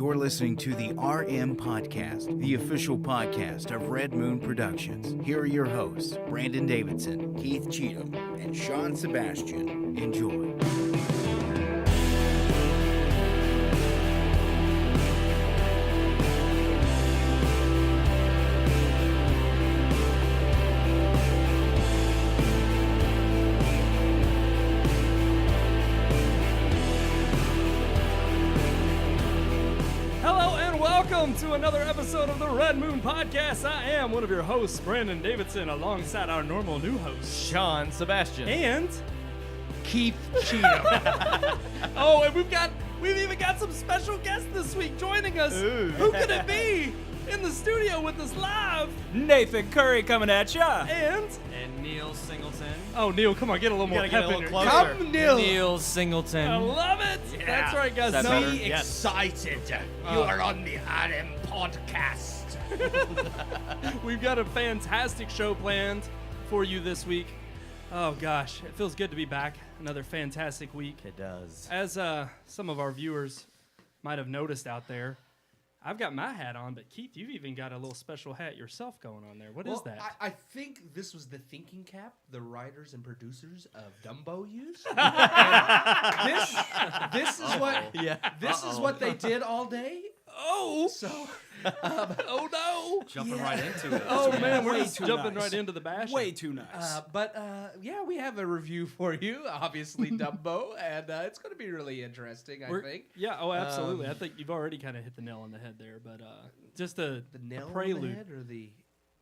You're listening to the RMPodcast, the official podcast of Red Moon Productions. Here are your hosts, Brandon Davidson, Keith Cheatham, and Sean Sebastian. Enjoy. To another episode of the Red Moon Podcast. I am one of your hosts, Brandon Davidson, alongside our normal new host, Sean Sebastian. And Keith Cheatham. Oh, and we've even got some special guests this week joining us. Ooh. Who could it be? In the studio with us live, Nathan Curry coming at ya. and Neil Singleton. Oh, Neil, come on, get a little more gotta get pep a in little your closer. Come, Neil. Neil Singleton. I love it. Yeah. That's right, guys. Is that No, better? Be Yes. excited. You are on the RMPodcast. we've got a fantastic show planned for you this week. Oh gosh, it feels good to be back. Another fantastic week. It does. As some of our viewers might have noticed out there, I've got my hat on, but Keith, you've even got a little special hat yourself going on there. What is that? I think this was the thinking cap the writers and producers of Dumbo used. this is what this is what they did all day. Oh, So oh no! Jumping right into it. Oh man, we're Way just too jumping nice. right into the bash. Way too nice. yeah, we have a review for you. Obviously, Dumbo, and it's going to be really interesting. I think Yeah. Oh, absolutely. I think you've already kind of hit the nail on the head there, but just a the nail on the prelude. head or the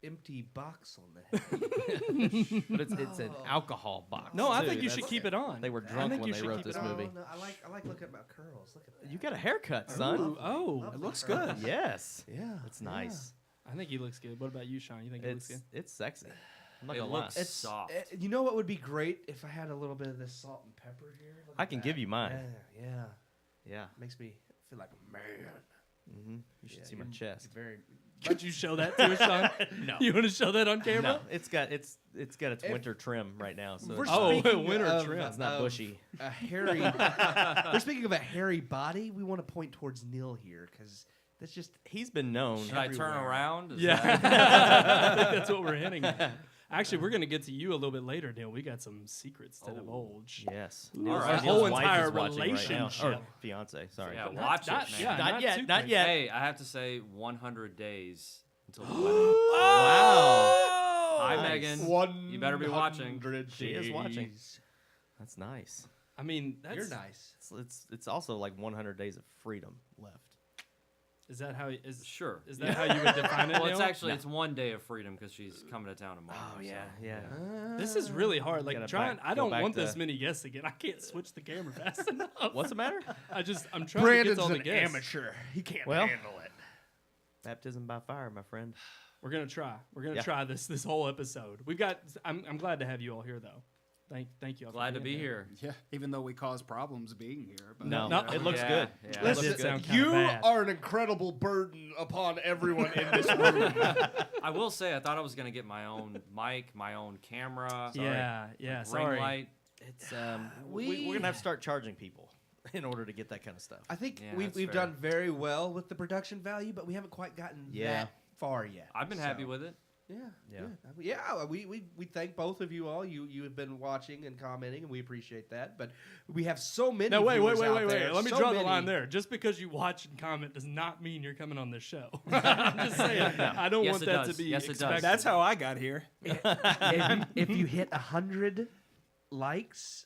empty box on the head. But it's an alcohol box. No, I too. think you should That's- keep it on. They were I drunk think when you they should wrote keep this it on. movie. No, I like looking at my curls. Look at that. You got a haircut, son. Ooh, oh, It looks good. Yes. Yeah, It's nice. I think he looks good. What about you, Sean? You think he looks It's good? it's sexy. I'm not It gonna lie. looks soft. You know what would be great if I had a little bit of this salt and pepper here? Look I at can that. give you mine. Yeah, Yeah. makes me feel like a man. Mm-hmm. You should see my you're chest. Very. Could you show that to us, Sean? No. You want to show that on camera? No, it's got its If- winter trim right now, so We're it's, Oh, speaking winter of- trim. it's not of bushy. A hairy. We're speaking of a hairy body. We want to point towards Neil here because that's just. He's been known. Should I turn everywhere. around? Is Yeah, that- I think that's what we're hinting at. Actually, we're going to get to you a little bit later, Neil. We got some secrets to divulge. Yes. All Neil's- right. Neil's Whole wife entire is watching right now. relationship. Or fiance, sorry. Yeah, But watch not- it, man. yeah, Not yet, too not quick. yet. Hey, I have to say 100 days until the wedding. Oh! Hi, Nice. Megan. You better be watching. She is watching. That's nice. I mean, that's, You're nice. It's also like 100 days of freedom left. Is that how is Sure. is that how you would define it? Well, it's Neil? actually it's 1 day of freedom because she's coming to town tomorrow. Oh so. yeah. This is really hard. Like Gotta trying, back- I go don't back want to- this many guests again. I can't switch the camera fast enough. What's the matter? I'm trying Brandon's to get to all the an guests. amateur. He can't Well. handle it. Baptism by fire, my friend. We're gonna try. We're gonna Yeah. try this whole episode. We've got. I'm glad to have you all here though. Thank you all. for Glad to being be here. Yeah, even though we caused problems being here. But No, No. it looks Yeah, good. yeah. It That looks did good. sound kinda You bad. are an incredible burden upon everyone in this room. I will say I thought I was gonna get my own mic, my own camera. Yeah. ring Sorry. light. It's we're gonna have to start charging people in order to get that kind of stuff. I think Yeah, we've that's fair. done very well with the production value, but we haven't quite gotten Yeah. that far yet. I've been happy with it. Yeah. We thank both of you all. You have been watching and commenting, and we appreciate that. But we have so many. No, wait. viewers out there, Let me so draw the many. line there. Just because you watch and comment does not mean you're coming on this show. I'm just saying. I don't Yes, want it that does. to be Yes, it does. expected. that's how I got here. if you hit 100 likes,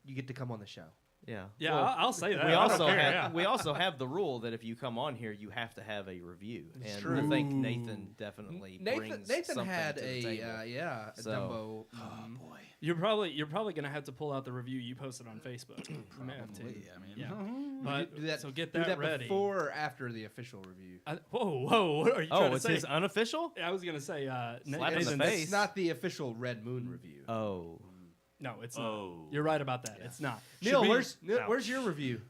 you get to come on the show. Yeah. Yeah, Well, I'll say that. we I don't also care, have yeah. we also have the rule that if you come on here, you have to have a review. It's And true. I think Nathan definitely brings Nathan something had to the a table. a So- Dumbo. Boy. You're probably gonna have to pull out the review you posted on Facebook. You may have to. Probably, I mean, Yeah. But do that, so get do that, that ready. before or after the official review. Whoa! What are you trying Oh, to it's say? his unofficial? I was gonna say. Slap in the Nathan's- face. It's not the official Red Moon review. Oh. No, it's Oh. not. You're right about that. It's not. Neil, Should be- where's your review?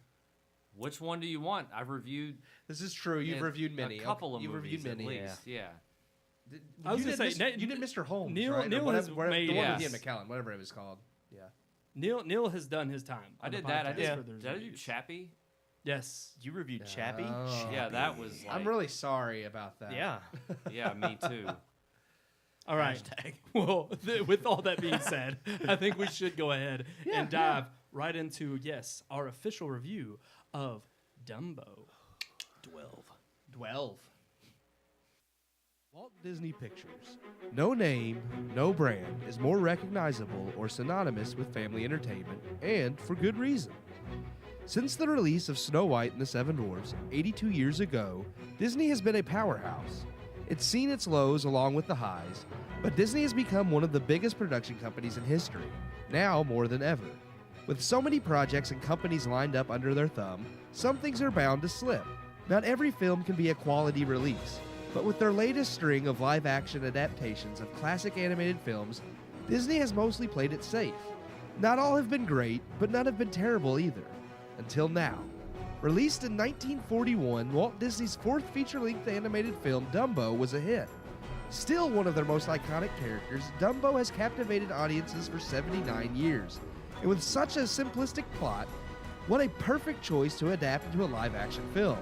Which one do you want? I've reviewed. This is true. You've reviewed many. A couple of You've movies reviewed many. at least. Yeah. I was You gonna did say, you did Mr. Holmes. Neil- right? Or Neil has whatever, made- the one Yes. with Ian McKellen, whatever it was called. Yeah. Neil has done his time. I on the did that. I podcast did. for those Did I do reviews. Chappie? Yes. You reviewed Chappie? Oh. Yeah, that was like. I'm really sorry about that. Yeah. Yeah, me too. All right. Well, with all that being said, I think we should go ahead and dive right into, our official review of Dumbo. 12. Walt Disney Pictures. No name, no brand is more recognizable or synonymous with family entertainment, and for good reason. Since the release of Snow White and the Seven Dwarfs 82 years ago, Disney has been a powerhouse. It's seen its lows along with the highs, but Disney has become one of the biggest production companies in history, now more than ever. With so many projects and companies lined up under their thumb, some things are bound to slip. Not every film can be a quality release, but with their latest string of live-action adaptations of classic animated films, Disney has mostly played it safe. Not all have been great, but none have been terrible either. Until now. Released in 1941, Walt Disney's fourth feature-length animated film, Dumbo, was a hit. Still one of their most iconic characters, Dumbo has captivated audiences for 79 years. And with such a simplistic plot, what a perfect choice to adapt into a live-action film.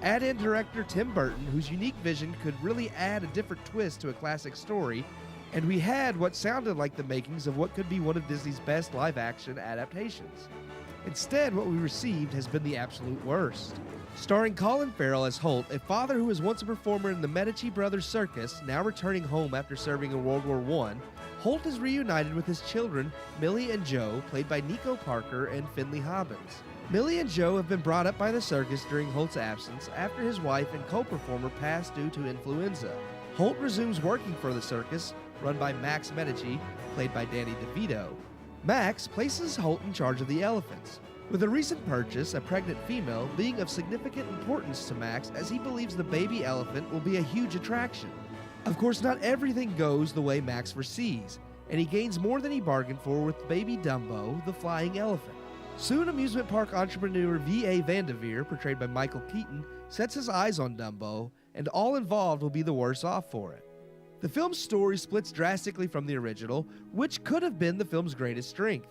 Add in director Tim Burton, whose unique vision could really add a different twist to a classic story, and we had what sounded like the makings of what could be one of Disney's best live-action adaptations. Instead, what we received has been the absolute worst. Starring Colin Farrell as Holt, a father who was once a performer in the Medici Brothers Circus, now returning home after serving in World War I, Holt is reunited with his children, Millie and Joe, played by Nico Parker and Finley Hobbins. Millie and Joe have been brought up by the circus during Holt's absence after his wife and co-performer passed due to influenza. Holt resumes working for the circus, run by Max Medici, played by Danny DeVito. Max places Holt in charge of the elephants, with a recent purchase, a pregnant female, being of significant importance to Max as he believes the baby elephant will be a huge attraction. Of course, not everything goes the way Max foresees, and he gains more than he bargained for with baby Dumbo, the flying elephant. Soon, amusement park entrepreneur V.A. Vanderveer, portrayed by Michael Keaton, sets his eyes on Dumbo, and all involved will be the worse off for it. The film's story splits drastically from the original, which could have been the film's greatest strength.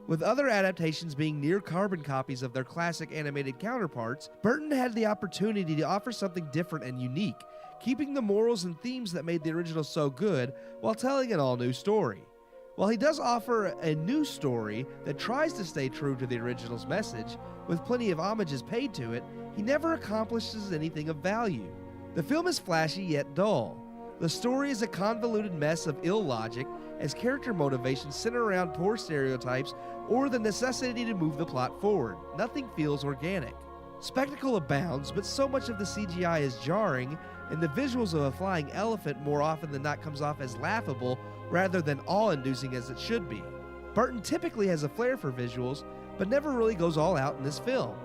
With other adaptations being near carbon copies of their classic animated counterparts, Burton had the opportunity to offer something different and unique, keeping the morals and themes that made the original so good while telling an all-new story. While he does offer a new story that tries to stay true to the original's message, with plenty of homages paid to it, he never accomplishes anything of value. The film is flashy yet dull. The story is a convoluted mess of ill logic, as character motivations center around poor stereotypes or the necessity to move the plot forward. Nothing feels organic. Spectacle abounds, but so much of the CGI is jarring, and the visuals of a flying elephant more often than not comes off as laughable rather than awe-inducing as it should be. Burton typically has a flair for visuals, but never really goes all out in this film.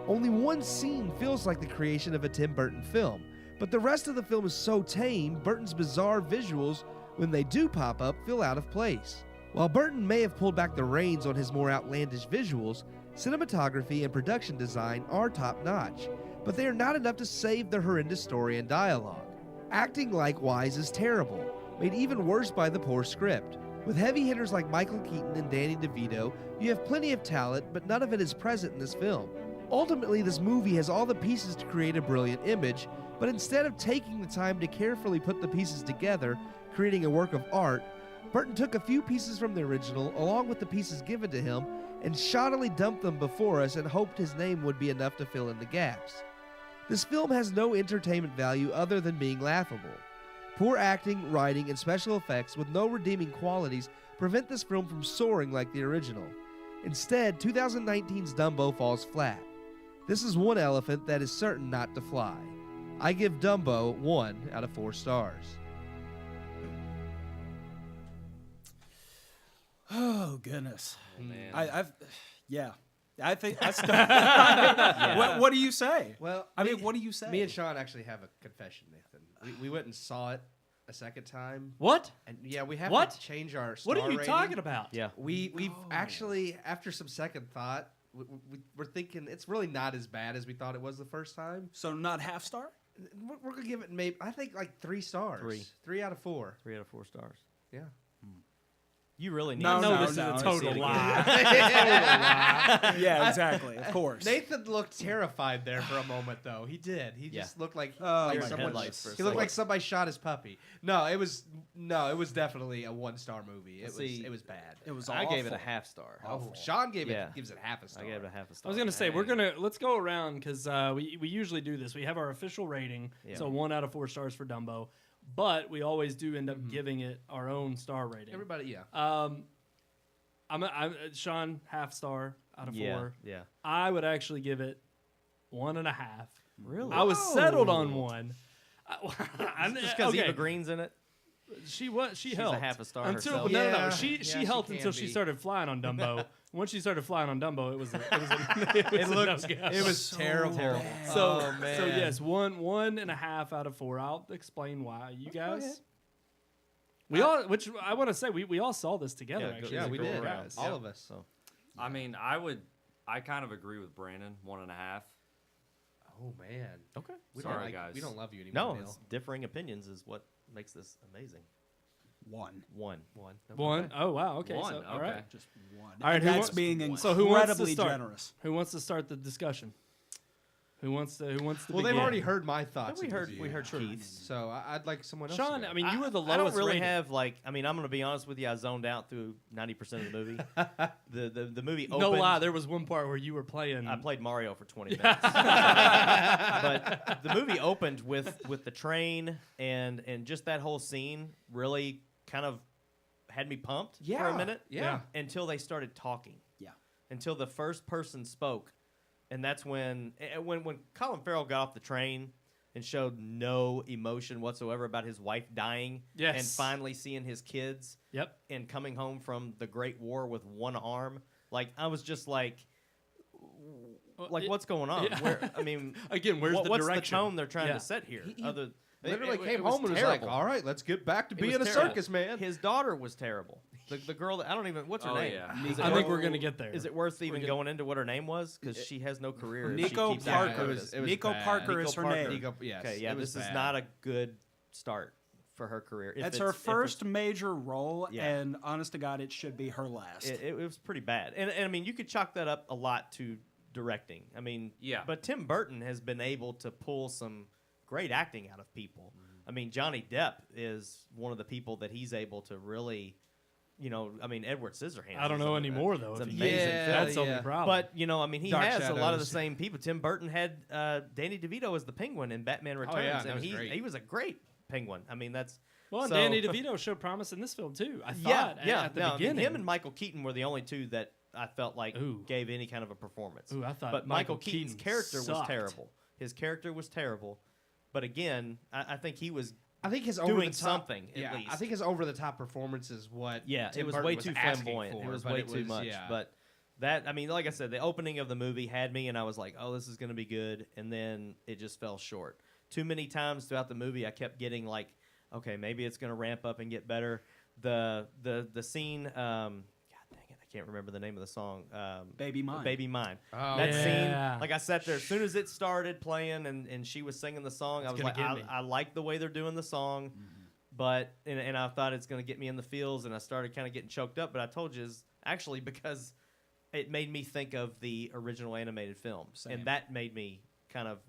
Only one scene feels like the creation of a Tim Burton film, but the rest of the film is so tame, Burton's bizarre visuals, when they do pop up, feel out of place. While Burton may have pulled back the reins on his more outlandish visuals, cinematography and production design are top-notch, but they are not enough to save the horrendous story and dialogue. Acting, likewise, is terrible, made even worse by the poor script. With heavy hitters like Michael Keaton and Danny DeVito, you have plenty of talent, but none of it is present in this film. Ultimately, this movie has all the pieces to create a brilliant image, but instead of taking the time to carefully put the pieces together, creating a work of art, Burton took a few pieces from the original, along with the pieces given to him, and shoddily dumped them before us and hoped his name would be enough to fill in the gaps. This film has no entertainment value other than being laughable. Poor acting, writing, and special effects with no redeeming qualities prevent this film from soaring like the original. Instead, 2019's Dumbo falls flat. This is one elephant that is certain not to fly. I give Dumbo 1 out of 4 stars. Oh goodness! Man. I think that's. What do you say? Well, what do you say? Me and Sean actually have a confession, Nathan. We went and saw it a second time. What? And yeah, we have What? to change our star What are you rating. talking about? Yeah. We've actually, after some second thought, we're thinking it's really not as bad as we thought it was the first time. So not half star? We're gonna give it maybe, I think, like 3 stars. 3 out of 4. 3 out of 4 stars. Yeah. You really need No, to No, no, this no, is a no, total see it lie. Yeah, exactly. Of course. Nathan looked terrified there for a moment, though. He did. He just looked like, Oh, like my someone. headlights for a He looked like second. somebody shot his puppy. It was definitely a 1-star movie. It was bad. It was I awful. gave it a half star. Oh, Sean gives it half a I star. gave it a half a I star. was gonna say let's go around because we usually do this. We have our official rating, Yeah. so 1 out of 4 stars for Dumbo, but we always do end up giving it our own star rating. Everybody, yeah. I'm Sean, half star out of 4. Yeah. I would actually give it 1.5. Really? I was settled on 1. Just because Eva Green's in it? She She's helped a half a star until herself. no. Yeah. She Yeah, helped she until can she be. started flying on Dumbo. Once she started flying on Dumbo, it was a no-go. It was terrible. So, Oh, man. so yes, 1.5 out of 4. I'll explain why. You guys, we all, which I want to say, we all saw this together. Yeah, actually, Yeah, as a we group did. of guys. All of us. So I mean, I kind of agree with Brandon. 1.5. Oh man. okay. Sorry, guys. We don't love you anymore. No, Neil. it's differing opinions is what makes this amazing. 1. One. One. Oh wow. Okay. One, So, all okay. right. Just 1. All right, And who that's wants- being So who wants to incredibly start? generous. Who wants to start the discussion? Who wants to? Well, Well, they've already heard my thoughts. We in heard the we heard review. Keith's. So I'd like someone else. Sean, to go. I mean, you were the I lowest don't really rated. have I'm going to be honest with you. I zoned out through 90% of the movie. the movie opened. No lie, there was one part where you were playing. I played Mario for 20 minutes. But the movie opened with the train and just that whole scene really kind of had me pumped for Yeah, a minute. yeah. Until they started talking. Yeah. Until the first person spoke. And that's when Colin Farrell got off the train and showed no emotion whatsoever about his wife dying Yes. and finally seeing his kids Yep. and coming home from the Great War with one arm. Like, I was just like, what's going on? yeah. Where, I mean, Again, where's the what's direction? the tone they're trying Yeah. to set here? Literally it came was home and was terrible. like, "All right, let's get back to It being was a terrible. circus man." His daughter was terrible. The girl that I don't even what's her Oh, name? yeah. Is it I think worth- we're gonna get there. Is it worth even gonna- going into what her name was? Because she has no career. if she Nico keeps Parker. acting like It this. was Nico bad. Parker Nico is her Parker. name. Yes. Okay, yeah, it was this is bad. not a good start for her career. If It's it's- her if first major role, Yeah. and honest to God, it should be her last. It was pretty bad, and I mean, you could chalk that up a lot to directing. I mean, Yeah. But Tim Burton has been able to pull some great acting out of people. I mean, Johnny Depp is one of the people that he's able to really, I mean, Edward Scissorhands. I don't is know a- anymore though. It's if amazing. you- Yeah, That's the yeah. only problem. But I mean, he Dark has a lot of the Shadows. same people. Tim Burton had Danny DeVito as the Penguin in Batman Returns, yeah, that and was he great. he was a great Penguin. I mean, that's well, and so- Danny DeVito showed promise in this film too. I yeah, thought yeah. at the no, I mean, beginning. him and Michael Keaton were the only two that I felt like Ooh. gave any kind of a performance. Ooh, I thought but Michael Keaton's Keaton character was sucked. terrible. His character was terrible. But again, I think he was. I think his doing over the top, something, at Yeah, least. I think his over the top performance is what. Yeah, Tim it was Burton way too asking flamboyant. for, It was but way too much. Yeah. But that, I mean, like I said, the opening of the movie had me, and I was like, "Oh, this is going to be good," and then it just fell short. Too many times throughout the movie, I kept getting like, "Okay, maybe it's going to ramp up and get better." The scene, God dang it, I can't remember the name of the song. Baby Mine. Baby Mine. Oh, That yeah. scene, like I sat there as soon as it started playing and she was singing the song, I was gonna like, get me. I like the way they're doing the song, but and I thought it's going to get me in the feels, and I started kind of getting choked up. But I told you, it's actually because it made me think of the original animated film, Same. and that made me kind of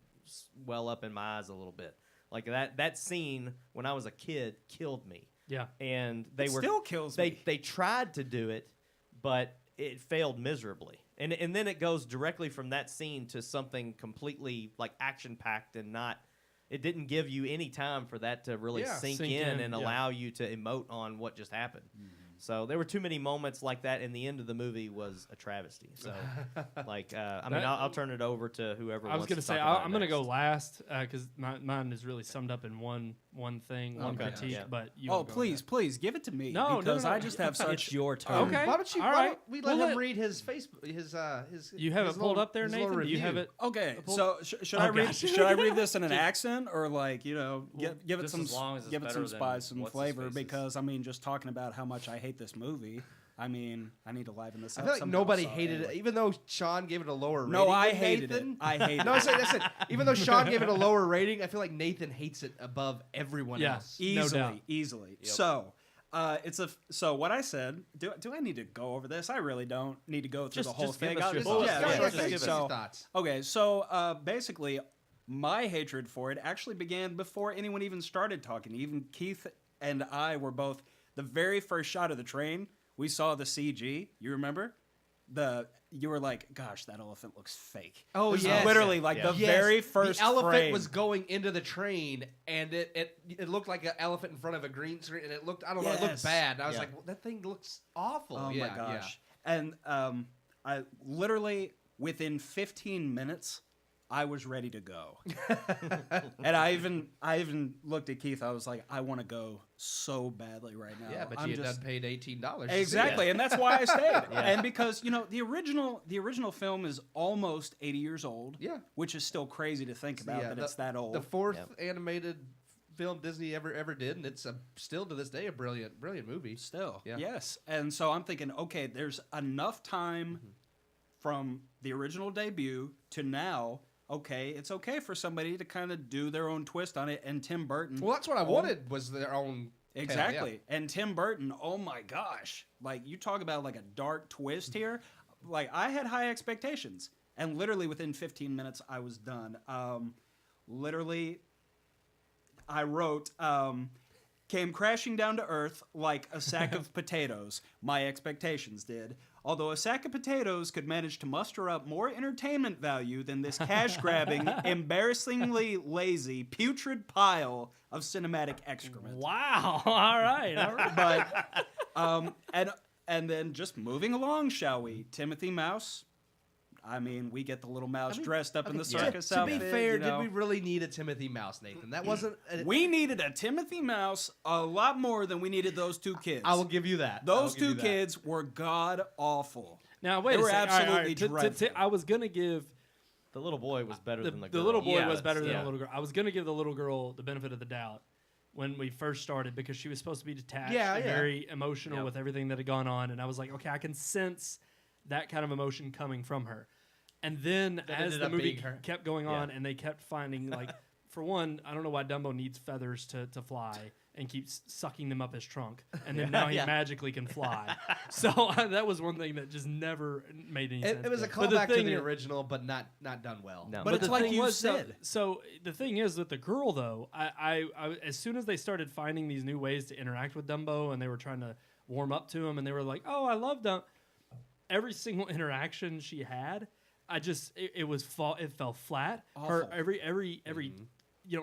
well up in my eyes a little bit. Like that scene when I was a kid killed me. Yeah. And they It were still kills they me. they tried to do it, but it failed miserably. And then it goes directly from that scene to something completely like action packed and not. It didn't give you any time for that to really Yeah, sink sink in in, and yeah. allow you to emote on what just happened. So there were too many moments like that, and the end of the movie was a travesty. So, like, I mean, I'll turn it over to whoever. I was wants going to to say talk about it I'm going to go next. last because mine is really summed up in one thing, one Okay, critique. yeah. But you Oh, will go please, ahead. please give it to me. No, because no. I just have such. It's your turn. Okay. Why don't you? All Why right. don't we let We'll him let- read his Facebook? His You have his it pulled little- up there, his little Nathan? Do you have review. it? Okay, Pull- so should Oh, I read? gosh. Should I read this in an accent or like give it just some as long as it's give it some better than spice, some what's his flavor? face's. Because I mean, just talking about how much I hate this movie. I mean, I need to liven this I up. feel like somehow, nobody so hated anyway. it, even though Sean gave it a lower rating. No, I than hated Nathan. it. I hated No, it. I said, even though Sean gave it a lower rating, I feel like Nathan hates it above everyone Yeah. else. No doubt. Easily. So, So what I said. Do I need to go over this? I really don't need to go through the whole just give thing. us I'll your just- thoughts. yeah, Yeah, sure just thing. give us So- your thoughts. Okay, so basically, my hatred for it actually began before anyone even started talking. Even Keith and I were both the very first shot of the train. We saw the CG. You remember? You were like, "Gosh, that elephant looks fake." Oh, It was yes. literally like the very first The elephant frame. was going into the train, and it looked like an elephant in front of a green screen, and it looked, I don't know, it looked Yes. bad. And I was Yeah. like, well, that thing looks awful. Oh yeah, my gosh! And I literally within 15 minutes, I was ready to go. And I even looked at Keith. I was like, I want to go so badly right now. Yeah, but I'm you had just done paid $18. exactly, and that's why I stayed. And because the original film is almost 80 years old. Yeah. which is still crazy to think about that it's that old. The fourth animated film Disney ever did, and it's still to this day a brilliant movie. Still, Yeah. yes. And so I'm thinking, okay, there's enough time from the original debut to now. Okay, it's okay for somebody to kind of do their own twist on it. And Tim Burton. Well, that's what I wanted, was their own tale, Exactly. And Tim Burton, oh my gosh. Like, you talk about like a dark twist here. Like, I had high expectations. And literally within 15 minutes, I was done. Literally, I wrote, came crashing down to earth like a sack of potatoes. My expectations did. Although a sack of potatoes could manage to muster up more entertainment value than this cash-grabbing, embarrassingly lazy, putrid pile of cinematic excrement. Wow. All right. But and then just moving along, shall we? Timothy Mouse. I mean, we get the little mouse dressed up in the circus To be outfit. fair, you know. did we really need a Timothy Mouse, Nathan? That wasn't. We needed a Timothy Mouse a lot more than we needed those two kids. I will give you that. Those two kids were god awful. Now wait They a were second. All right, absolutely To- dreadful. I was gonna give The little boy was better than the the girl. little boy Yeah, was better than yeah. the little girl. I was gonna give the little girl the benefit of the doubt when we first started because she was supposed to be detached and very emotional Yep. with everything that had gone on, and I was like, okay, I can sense that kind of emotion coming from her. And then as ended the up movie being her. kept going on, Yeah. and they kept finding like, for one, I don't know why Dumbo needs feathers to fly and keeps sucking them up his trunk, and then now he Yeah. magically can fly. So that was one thing that just never made any sense. It was a But the callback to thing the is- original, but not done well. No. But it's the like thing you was, though- said. So the thing is with the girl though, I as soon as they started finding these new ways to interact with Dumbo, and they were trying to warm up to him, and they were like, "Oh, I love Dumbo." Every single interaction she had, it fell flat. Her Awful. every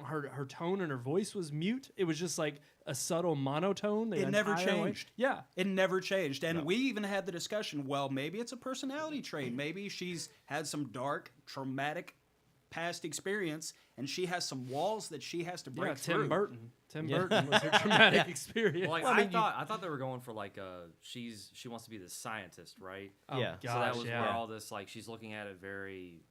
her tone and her voice was mute. It was just like a subtle monotone. the It never entire way. changed. Yeah. It never changed. And we even had the discussion, well, maybe it's a personality trait. Maybe she's had some dark, traumatic past experience, and she has some walls that she has to break through. Tim Burton. Tim Burton was her traumatic experience. Well, like, I thought they were going for like she wants to be the scientist, right? Oh, Yeah. gosh, So that was yeah. where all this like she's looking at it very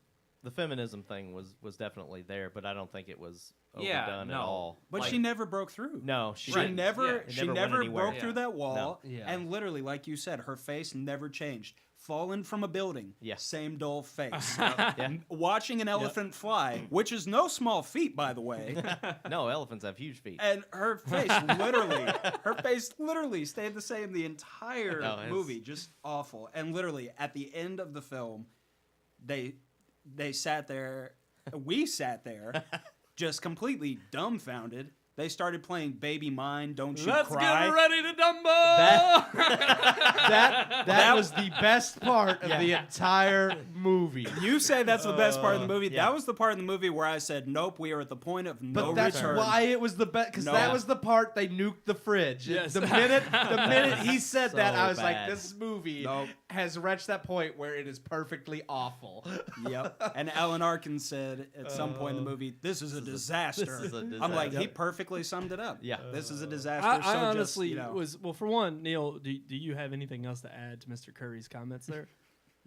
The feminism thing was definitely there, but I don't think it was Yeah, overdone at no. all. But Like- she never broke through. No, she She didn't. never, Yeah. It she never went never anywhere. broke through that wall. No. Yeah. And literally, like you said, her face never changed. Fallen from a building, Yeah. same dull face. Yeah. Watching an elephant fly, which is no small feat, by the way. No, elephants have huge feet. And her face literally stayed the same the entire No, it's- movie. Just awful. And literally, at the end of the film, they sat there, we sat there, just completely dumbfounded. They started playing Baby Mine, Don't You Let's Cry. get ready to Dumbo. That was the best part of the entire movie. You say that's the best part of the movie. That was the part of the movie where I said, nope, we are at the point of But no that's return. why it was the best, because No. that was the part they nuked the fridge. Yes. The minute he said that, So I was like, bad. this movie Nope. has reached that point where it is perfectly awful. Yep. And Alan Arkin said at some point in the movie, this is a disaster. this is a I'm like, he disaster. perfectly summed it up. Yeah. This is a disaster. I so honestly just, was well. For one, Neil, do you have anything else to add to Mr. Curry's comments there?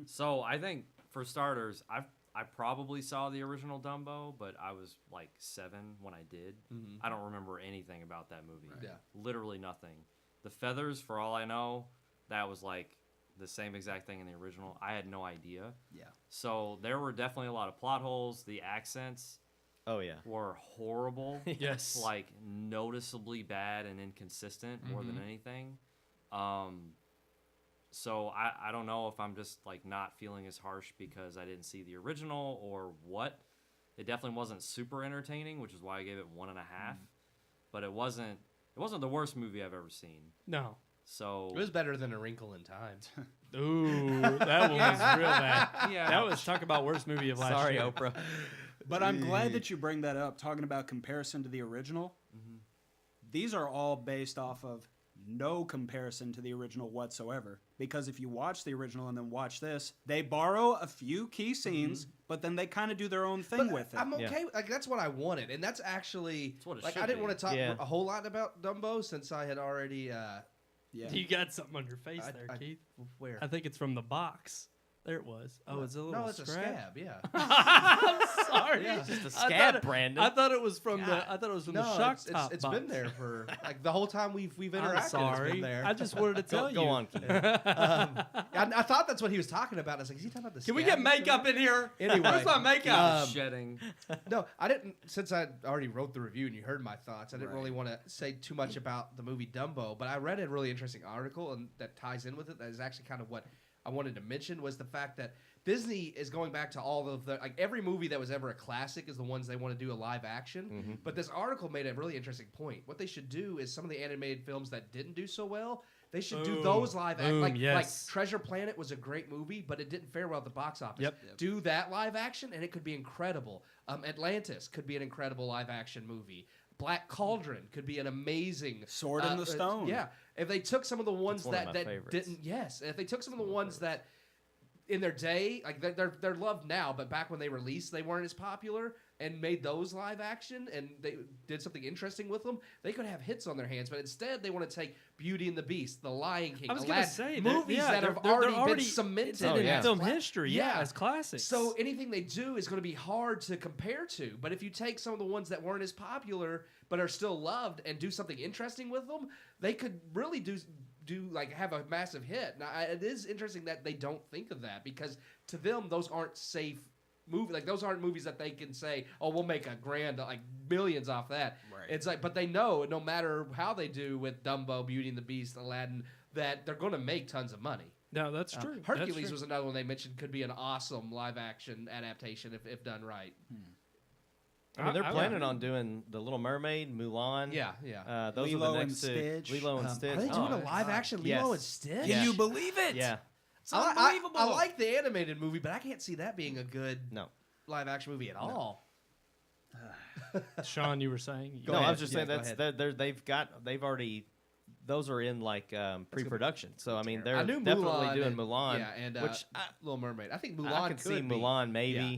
So I think for starters, I probably saw the original Dumbo, but I was like 7 when I did. I don't remember anything about that movie. Yeah. Literally nothing. The feathers, for all I know, that was like the same exact thing in the original. I had no idea. Yeah. So there were definitely a lot of plot holes. The accents, Oh yeah. were horrible. Yes. Like noticeably bad and inconsistent more than anything. So I don't know if I'm just like not feeling as harsh because I didn't see the original or what. It definitely wasn't super entertaining, which is why I gave it 1.5. But it wasn't the worst movie I've ever seen. No. So It was better than A Wrinkle in Time. Ooh, that one was real bad. Yeah. That was talk about worst movie of last Sorry, year. Oprah. But I'm glad that you bring that up, talking about comparison to the original. These are all based off of no comparison to the original whatsoever. Because if you watch the original and then watch this, they borrow a few key scenes, but then they kind of do their own thing But with it. I'm okay. Like that's what I wanted, and that's actually what it like should I didn't be. want to talk Yeah. a whole lot about Dumbo since I had already. Yeah. You got something on your face I- there, I- Keith. Where? I think it's from the box. There it was. Oh, it's a little No, it's a scab. Yeah. I'm sorry. Yeah. Just a I scab, thought it- Brandon. I thought it was from the No, shock top it's box. been there for like the whole time we've interacted. I'm It's sorry. been there. I just wanted to tell you. Go on, Keith. I thought that's what he was talking about. I was like, is he talking about the? Can we scab get that's makeup in here? Anyway, Where's my makeup? shedding. No, I didn't. Since I already wrote the review and you heard my thoughts, I didn't really want to say too much about the movie Dumbo. But I read a really interesting article and that ties in with it. That is actually kind of what I wanted to mention was the fact that Disney is going back to all of the like every movie that was ever a classic is the ones they want to do a live action. But this article made a really interesting point. What they should do is some of the animated films that didn't do so well. They should do Boom. those live action. Boom, Like yes. Treasure Planet was a great movie, but it didn't fare well at the box office. Yep. Do that live action, and it could be incredible. Atlantis could be an incredible live action movie. Black Cauldron could be an amazing Sword in the Stone. Yeah, if they took some of the ones one of that my favorites. didn't, yes, if they took some of the ones that in their day, like they're loved now, but back when they released, they weren't as popular, and made those live action, and they did something interesting with them, they could have hits on their hands. But instead, they want to take Beauty and the Beast, The Lion King, I was going to Aladdin, say movies that have already been cemented it's in yeah. film history. Yeah, as classics. So anything they do is going to be hard to compare to. But if you take some of the ones that weren't as popular but are still loved and do something interesting with them, they could really do like have a massive hit. Now it is interesting that they don't think of that because to them those aren't safe movies. Like those aren't movies that they can say, "Oh, we'll make a grand like millions off that." Right. It's like, but they know no matter how they do with Dumbo, Beauty and the Beast, Aladdin, that they're going to make tons of money. no, that's true. Hercules That's true. was another one they mentioned could be an awesome live action adaptation if done right. I mean, they're I planning on doing The Little Mermaid, Mulan. Yeah. Those Lilo are the and next two. Stitch. Lilo and Are Stitch. Are they doing a live God. action Yes. Lilo and Stitch? Yeah. Can you believe it? Yeah. It's I unbelievable. like the animated movie, but I can't see that being a good No. live action movie at all. Sean, you were saying? No, ahead. I was just Yeah, saying go that's ahead. they've already those are in like pre-production. So I mean, they're I knew definitely Mulan doing and- Mulan. Yeah, and which Little Mermaid. I think I Mulan could could see be. Mulan maybe, Yeah.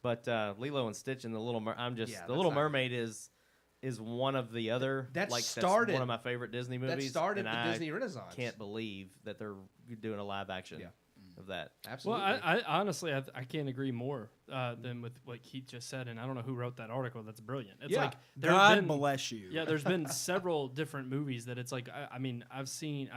but Lilo and Stitch and the Little I'm just Yeah, the that's Little not- Mermaid is one of the other That like started- that's one of my favorite Disney movies. That started and the I Disney Renaissance. can't believe that they're doing a live action Yeah. of that. Well, Absolutely. I honestly, I can't agree more than with what Keith just said, and I don't know who wrote that article. That's brilliant. It's Yeah. like there have God been, bless you. yeah, there's been several different movies that it's like I mean, I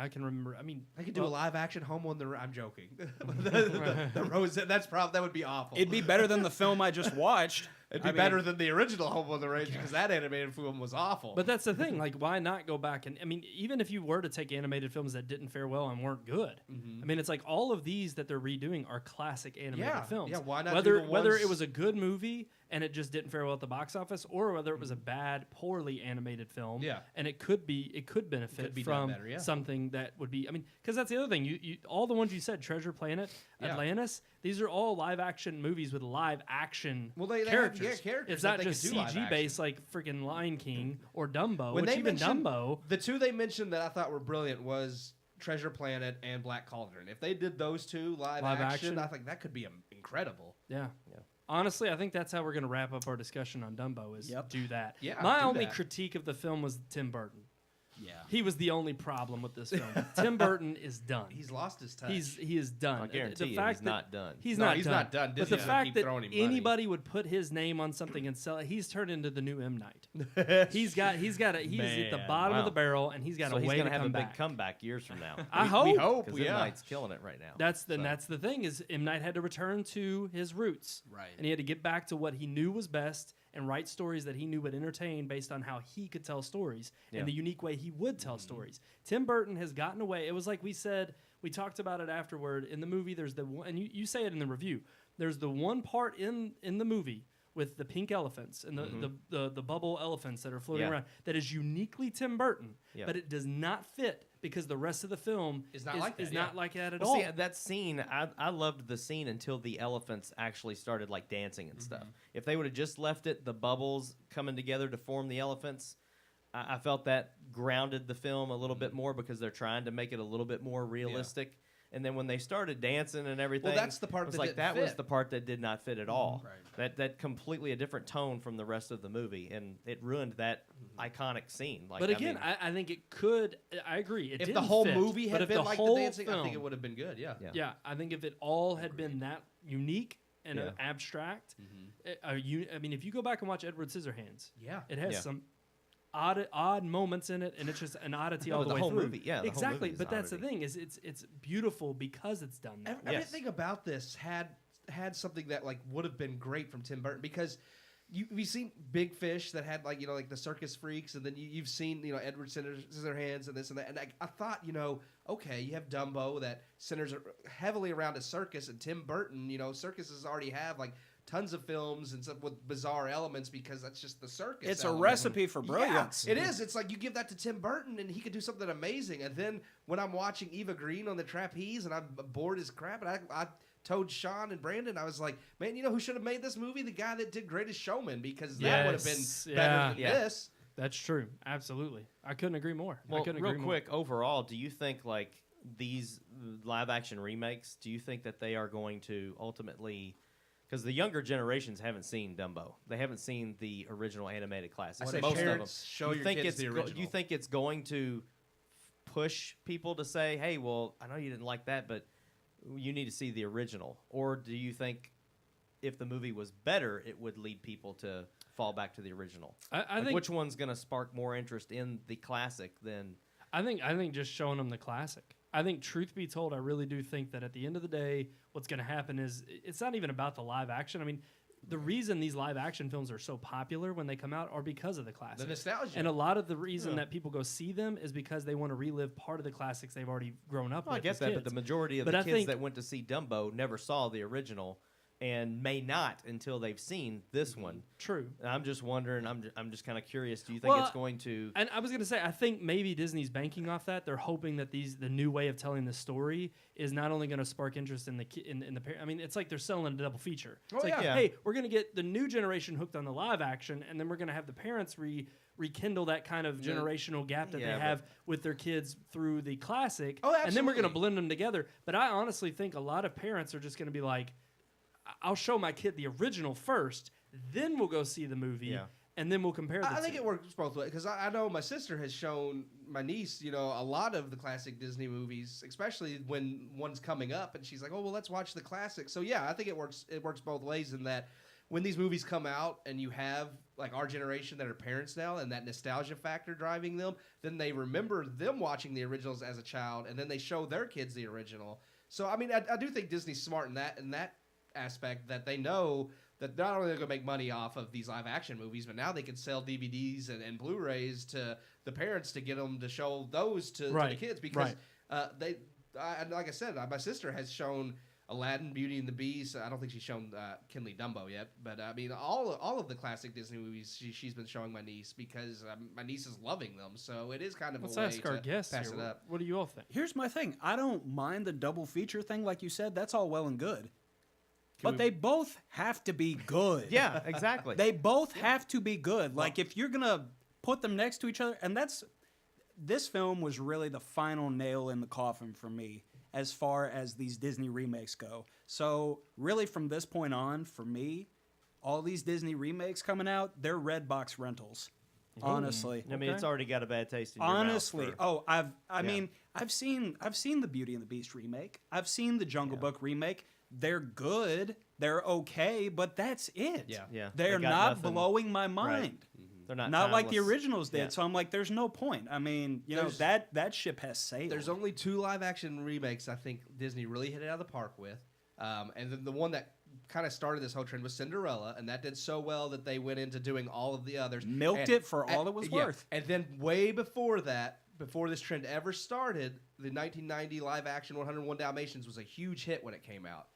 can remember. I mean, I could do well, a live action Home on the. I'm joking. the Rose. That's probably that would be awful. It'd be better than the film I just watched. It'd be I mean- better than the original Home on the Range because that animated film was awful. But that's the thing. Like, why not go back and I mean, even if you were to take animated films that didn't fare well and weren't good, I mean, it's like all of these that they're redoing are classic animated Yeah, films. yeah, why not do Whether the whether ones- it was a good movie and it just didn't fare well at the box office, or whether it was a bad, poorly animated film, Yeah. and it could benefit could be done from better, yeah. something that would be. I mean, because that's the other thing. You all the ones you said, Treasure Planet, Yeah. Atlantis. These are all live action movies with live action Well, they have- characters. yeah, characters It's that not they could just do live CG based like freaking Lion King or Dumbo. when which they even mentioned Dumbo. the two they mentioned that I thought were brilliant was Treasure Planet and Black Cauldron. If they did those two live action, I think that could be incredible. Yeah. Honestly, I think that's how we're going to wrap up our discussion on Dumbo is Yep. do that. Yeah, My do only that. critique of the film was Tim Burton. Yeah. He was the only problem with this film. Tim Burton is done. He's lost his touch. He is done. I guarantee the you fact he's that not done. He's No, not he's done. not done. But Disney's the gonna fact keep that throwing him money. anybody would put his name on something and sell it, he's turned into the new M Night. He's at the Man, bottom of wow. the barrel, and he's got So a he's way gonna to have come a big back. comeback years from now. I we hope. hope, Because M yeah. Night's killing it right now. That's the thing is M Night had to return to his roots, Right. And he had to get back to what he knew was best, and write stories that he knew would entertain based on how he could tell stories and the unique way he would tell stories. Tim Burton has gotten away. It was like we talked about it afterward. In the movie, there's the one, and you say it in the review, there's the one part in the movie with the pink elephants and the bubble elephants that are floating around that is uniquely Tim Burton, but it does not fit because the rest of the film is not like that at all. See, that scene, I loved the scene until the elephants actually started like dancing and stuff. If they would have just left it, the bubbles coming together to form the elephants, I felt that grounded the film a little bit more because they're trying to make it a little bit more realistic. And then when they started dancing and everything, that's the part was that like didn't that fit. was the part that did not fit at all. Right. That completely a different tone from the rest of the movie, and it ruined that iconic scene. Like, But again, I think it could. I agree. It If the didn't whole fit, movie but had if been the like the whole dancing, I film- think it would have been good. Yeah. Yeah, I think if it all had been that unique and abstract, I mean, if you go back and watch Edward Scissorhands, Yeah. it has some odd moments in it, and it's just an oddity all the way whole through. movie, the whole exactly. movie is But that's the oddity. thing is it's beautiful because it's done that way. Everything about this had something that like would have been great from Tim Burton because we've seen Big Fish that had like like the circus freaks, and then you've seen Edward Scissorhands and this and that, and I thought okay, you have Dumbo that centers heavily around a circus, and Tim Burton circuses already have like tons of films and stuff with bizarre elements because that's just the circus. It's element. a recipe for brilliance. Yeah, it is. It's like you give that to Tim Burton and he could do something amazing. And then when I'm watching Eva Green on the trapeze and I'm bored as crap, and I told Sean and Brandon, I was like, man, who should have made this movie? The guy that did Greatest Showman, because that would have been better than this. That's true. Absolutely. I couldn't agree more. Well, I couldn't real agree quick, overall, do you think like these live action remakes? Do you think that they are going to ultimately? Because the younger generations haven't seen Dumbo. They haven't seen the original animated classics. I say Most of them. parents, show your kids the original. Do you think it's going to push people to say, hey, well, I know you didn't like that, but you need to see the original? Or do you think if the movie was better, it would lead people to fall back to the original? I think which one's going to spark more interest in the classic than... I think just showing them the classic. I think, truth be told, I really do think that at the end of the day, what's going to happen is it's not even about the live action. I mean, the reason these live action films are so popular when they come out are because of the classics. The nostalgia. And a lot of the reason that people go see them is because they want to relive part of the classics they've already grown up with. I guess as that, kids. but the majority of But the I kids think- that went to see Dumbo never saw the original and may not until they've seen this one. True. And I'm just wondering, I'm just kind of curious, do you think it's going to... And I was going to say, I think maybe Disney's banking off that. They're hoping that the new way of telling the story is not only going to spark interest in the I mean, it's like they're selling a double feature. It's like, yeah. hey, we're going to get the new generation hooked on the live action, and then we're going to have the parents rekindle that kind of generational gap that they have with their kids through the classic. Oh, and then we're going to absolutely. blend them together. But I honestly think a lot of parents are just going to be like, I'll show my kid the original first, then we'll go see the movie, and then we'll compare the I think two. it works both ways because I know my sister has shown my niece, a lot of the classic Disney movies, especially when one's coming up, and she's like, "Oh, well, let's watch the classic." So yeah, I think it works. It works both ways in that when these movies come out and you have like our generation that are parents now and that nostalgia factor driving them, then they remember them watching the originals as a child, and then they show their kids the original. So I mean, I do think Disney's smart in that aspect, that they know that not only they're going to make money off of these live action movies, but now they can sell DVDs and Blu-rays to the parents to get them to show those to the kids because like I said, my sister has shown Aladdin, Beauty and the Beast. I don't think she's shown Kinley Dumbo yet, but I mean all of the classic Disney movies she's been showing my niece because my niece is loving them. So it is kind of Let's a way ask our to guests pass here. it up. What do you all think? Here's my thing. I don't mind the double feature thing, like you said. That's all well and good. But they both have to be good. Yeah, exactly. They both have to be good. Like, if you're going to put them next to each other, and this film was really the final nail in the coffin for me as far as these Disney remakes go. So, really, from this point on, for me, all these Disney remakes coming out, they're red box rentals. Honestly. I mean, it's already got a bad taste in your Honestly, mouth. I mean, I've seen the Beauty and the Beast remake. I've seen the Jungle Book remake. They're good. They're okay, but that's it. Yeah. They're They got not nothing. blowing my mind. They're not Like the timeless. originals did. Yeah. So I'm like, there's no point. I mean, that ship has sailed. There's only 2 live action remakes I think Disney really hit it out of the park with. And then the one that kind of started this whole trend was Cinderella, and that did so well that they went into doing all of the others. Milked it for all it was worth. And then way before that, before this trend ever started, the 1990 live-action 101 Dalmatians was a huge hit when it came out.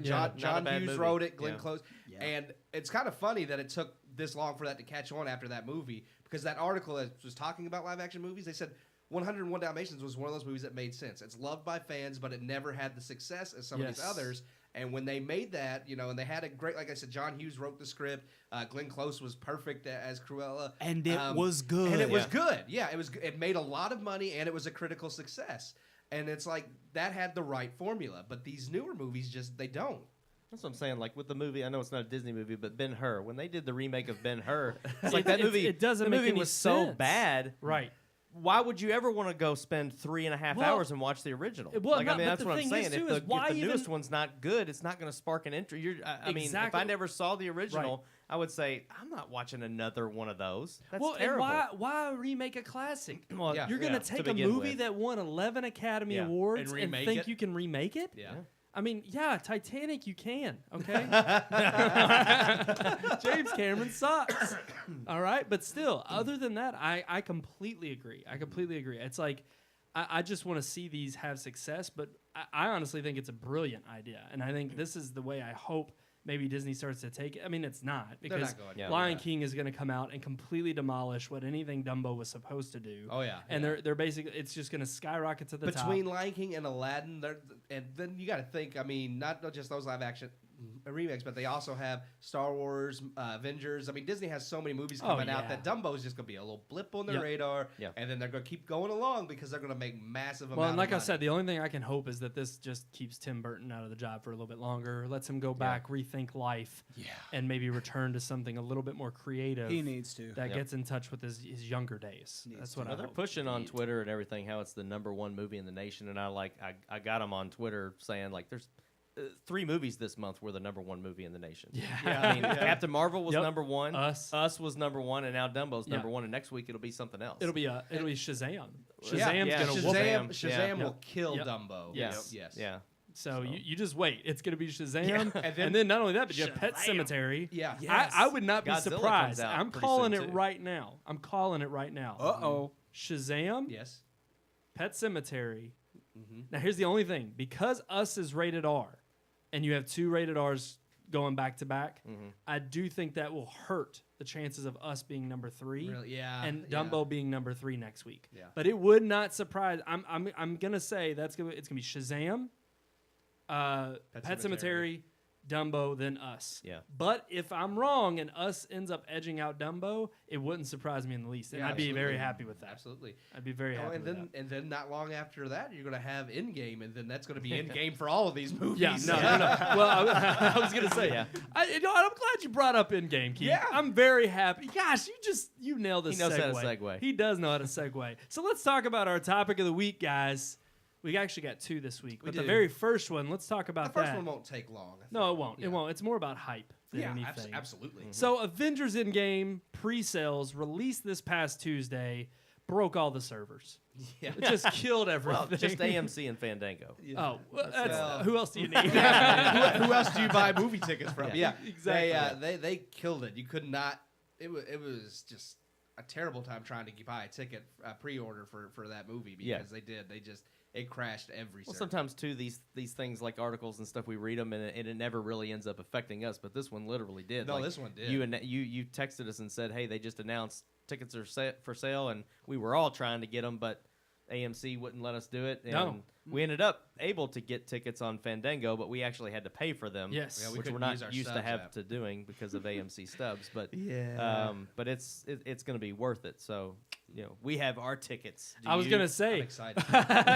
John Hughes movie. wrote it, Glenn Yeah. Close. Yeah. And it's kind of funny that it took this long for that to catch on after that movie, because that article that was talking about live-action movies, they said 101 Dalmatians was one of those movies that made sense. It's loved by fans, but it never had the success as some of these others. And when they made that, and they had a great, like I said, John Hughes wrote the script. Glenn Close was perfect as Cruella. And it was good. And it was good. Yeah, it was. It made a lot of money, and it was a critical success. And it's like, that had the right formula. But these newer movies they don't. That's what I'm saying. Like with the movie, I know it's not a Disney movie, but Ben-Hur. When they did the remake of Ben-Hur, it's like that movie. It doesn't the make movie any was so sense. bad. Right. Why would you ever want to go spend 3.5 hours and watch the original? Well, like, I mean, but that's the what I'm thing saying. is, If too, the, is why if the even- newest one's not good, it's not going to spark an interest. I mean, if I Exactly. never saw the original, I would say I'm not watching another one of those. That's Well, terrible. and why remake a classic? Well, Yeah. You're going yeah, to take to a begin movie with. that won 11 Academy Yeah. Awards And and remake think it? you can remake it? Yeah. I mean, yeah, Titanic, you can, okay? James Cameron sucks. All right? But still, other than that, I completely agree. It's like, I just want to see these have success, but I honestly think it's a brilliant idea. And I think this is the way I hope maybe Disney starts to take it. I mean, it's not, because not going to. Lion King is going to come out and completely demolish what anything Dumbo was supposed to do. Oh, yeah. And they're basically, it's just going to skyrocket to the top. Between Lion King and Aladdin, and then you got to think, I mean, not just those live action remakes, but they also have Star Wars, Avengers. I mean, Disney has so many movies coming out that Dumbo is just going to be a little blip on their radar, and then they're going to keep going along because they're going to make massive Well, amount and like of money. I said, the only thing I can hope is that this just keeps Tim Burton out of the job for a little bit longer, lets him go back, rethink life, and maybe return to something a little bit more creative. He needs to. That gets in touch with his younger days. That's what I They're hope. pushing on Twitter and everything how it's the #1 movie in the nation, and I got them on Twitter saying like there's 3 movies this month were the #1 movie in the nation. I mean, Captain Marvel was #1, Us was #1, and now Dumbo's #1, and next week it'll be something else. It'll be Shazam. Shazam's Yeah, gonna whoop it. Shazam will kill Dumbo. Yes. Yes. Yeah. So you just wait. It's going to be Shazam. And then not only that, but you have Pet Cemetery. Yeah. I would not be Godzilla surprised. comes out I'm pretty calling soon, it too. right now. Uh-oh. Shazam, Yes. Pet Cemetery. Now, here's the only thing. Because Us is rated R, and you have 2 rated Rs going back to back, I do think that will hurt the chances of Us being #3. Really? Yeah. And Dumbo being #3 next week. Yeah. But it would not surprise. I'm gonna say it's gonna be Shazam, Pet Cemetery, Dumbo, then Us. Yeah. But if I'm wrong and Us ends up edging out Dumbo, it wouldn't surprise me in the least, and Yeah, I'd be very absolutely. happy with that. Absolutely. I'd be very happy. And with then that. and then not long after that, you're going to have Endgame, and then that's going to be Endgame for all of these movies. Yeah, no. Well, I was gonna say, I'm glad you brought up Endgame, Keith. Yeah. I'm very happy. Gosh, you nailed this. He knows how to segue. He does know how to segue. So let's talk about our topic of the week, guys. We actually got 2 this week, but the do. very first one, let's talk The about first that. one won't take long. I No, think. it won't. Yeah. It won't. It's more about hype than Yeah, anything. absolutely. So Avengers Endgame pre-sales released this past Tuesday, broke all the servers. Yeah. It just killed everything. Well, just AMC and Fandango. Oh, well. who else do you need? who else do you buy movie tickets from? Yeah, exactly. They killed it. You could not. It was just a terrible time trying to buy a ticket, pre-order for that movie because they did. It crashed every. Well, service. sometimes too these things like articles and stuff we read them and it never really ends up affecting us, but this one literally did. No, Like, this one did. You texted us and said, "Hey, they just announced tickets are set for sale," and we were all trying to get them, but AMC wouldn't let us do it. And No. we ended up able to get tickets on Fandango, but we actually had to pay for them. Yes. Yeah, we which we're couldn't use our not used to Stubs have app. to doing because of AMC stubs. But Yeah. but it's going to be worth it. So we have our tickets. Do I was you? gonna I'm say. excited.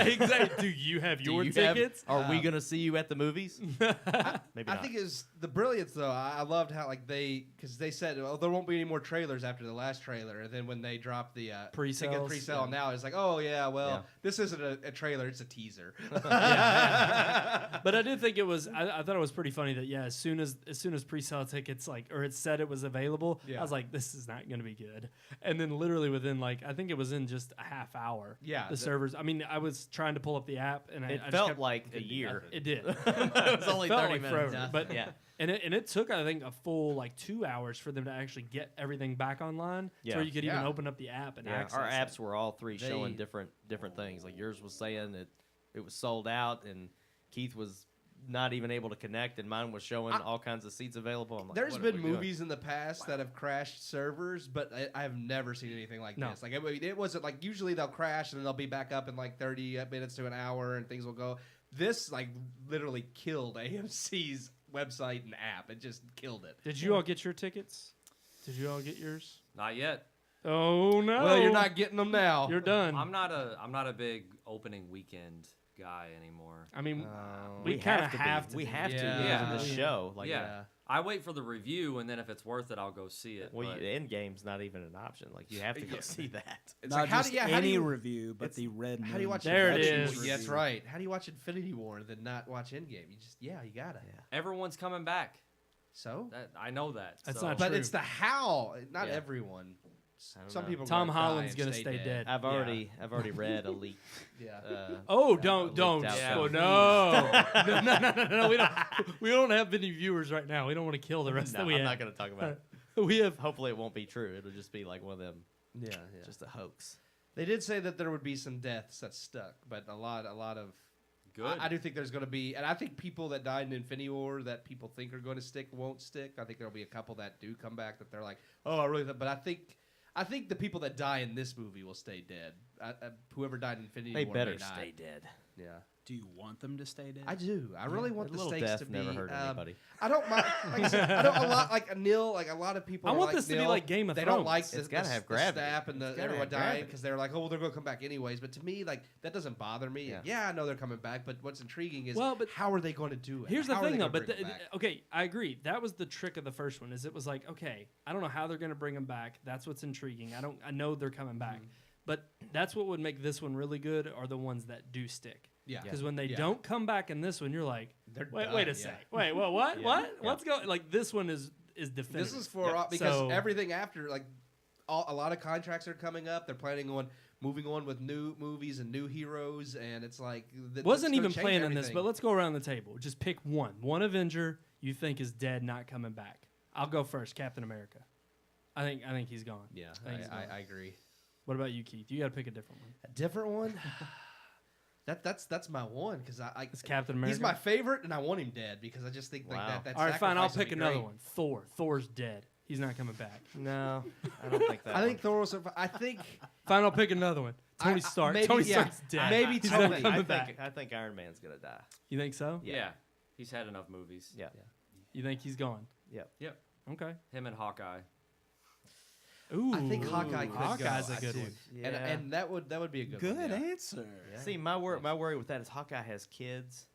Exactly. Do you have Do your you have- tickets? are we going to see you at the movies? Maybe I not. think is the brilliance though. I loved how because they said there won't be any more trailers after the last trailer, and then when they dropped the Pre-sales, ticket pre-sale, yeah. now it's like, oh yeah, well Yeah. this isn't a trailer, it's a teaser. But I did think it was. I thought it was pretty funny that as soon as pre-sale tickets or it said it was available, Yeah. I was like, this is not going to be good. And then literally within like I think it was in just a half hour. Yeah, the servers. I mean, I was trying to pull up the app, and It I just felt kept, like a year. it did. It was only Felt 30 like minutes. forever, but yeah. And it took, I think, a full like 2 hours for them to actually get everything back online, Yeah. so you could even Yeah. open up the app and Yeah, access our it. apps were all three showing They- different things. Like yours was saying that it was sold out, and Keith was not even able to connect, and mine was showing all kinds of seats available. I'm like, There's what are been we doing? movies in the past that have crashed servers, but I have never seen anything like No. this. Like it wasn't like usually they'll crash and then they'll be back up in like 30 minutes to an hour and things will go. This like literally killed AMC's website and app. It just killed it. Did you all get your tickets? Did you all get yours? Not yet. Oh no! Well, you're not getting them now. You're done. I'm not a big opening weekend guy anymore. I mean, Oh. we kind of be. have to. We be. have to Yeah. because of the show. Like, Yeah. I wait for the review, and then if it's worth it, I'll go see it. Well, but the end game's not even an option. Like, you have to go Yeah. see that. It's Not like, how just do, yeah, how do any you, review, but it's- the Red Moon. how do you watch There it Infinity is. War? Yeah, that's right. How do you watch Infinity War and then not watch Endgame? You just you gotta. Yeah. everyone's coming back. So, I know that. That's so. not but true. it's the how. Not Yeah. everyone. I don't Some know. people. Tom gonna Holland's die and gonna stay dead. I've already read a leak. Yeah. Oh, a don't leaked don't. out Yeah. Oh, no. no. We don't have any viewers right now. We don't want to kill the rest No, that we I'm have. not going to talk about it. We have. Hopefully, it won't be true. It'll just be like one of them, Yeah. just a hoax. They did say that there would be some deaths that stuck, but a lot of. Good. I do think there's going to be, and I think people that died in Infinity War that people think are going to stick won't stick. I think there'll be a couple that do come back that they're like, oh, I really. But I think the people that die in this movie will stay dead. Whoever died in Infinity They War better may not. stay dead. Yeah, Do you want them to stay dead? I do. I really want a the little stakes death to be. never hurt anybody. I don't mind. Like I said, I don't a lot like Neil. Like a lot of people. I are want like this to be Neil. like Game of They Thrones. don't like It's gotta have the gravity. snap and It's the gotta everyone have dying gravity. because they're like, oh, well, they're going to come back anyways. But to me, like that doesn't bother me. Yeah. Yeah, I know they're coming back, but what's intriguing is Well, but how are they going to do it? Here's the How are thing, they though. gonna But bring them back? okay, I agree. That was the trick of the first one. Is it was like, okay, I don't know how they're going to bring them back. That's what's intriguing. I know they're coming back, but that's what would make this one really good. Are the ones that do stick. Yeah. Because when they Yeah. don't come back in this one, you're like, They're wait done, a yeah. sec. Wait, well, what? Yeah. What? Yeah. What's going? Like this one is definitive. This is for Yep. because So- everything after like a lot of contracts are coming up. They're planning on moving on with new movies and new heroes, and it's like Wasn't it's gonna even change planning this, everything. but let's go around the table. Just pick one Avenger you think is dead, not coming back. I'll go first. Captain America. I think he's gone. yeah, I think he's gone. I agree. What about you, Keith? You got to pick a different one. A different one. That's my one because I It's Captain America. he's my favorite and I want him dead because I just think like Wow. that. All right, fine. I'll sacrifice would pick be another great. one. Thor. Thor's dead. He's not coming back. No, I don't think that. I think one. Thor was. I think Fine. I'll pick another one. Tony Stark. maybe- Tony yeah. Stark's dead. Maybe He's Tony. not coming back. I think Iron Man's gonna die. You think so? Yeah. He's had enough movies. Yeah. You think he's gone? Yep. Yep. Okay. Him and Hawkeye. Ooh. I think Hawkeye could Hawkeye's go. a good I one. do. And that would be a good Good one, yeah. answer. See, my worry with that is Hawkeye has kids,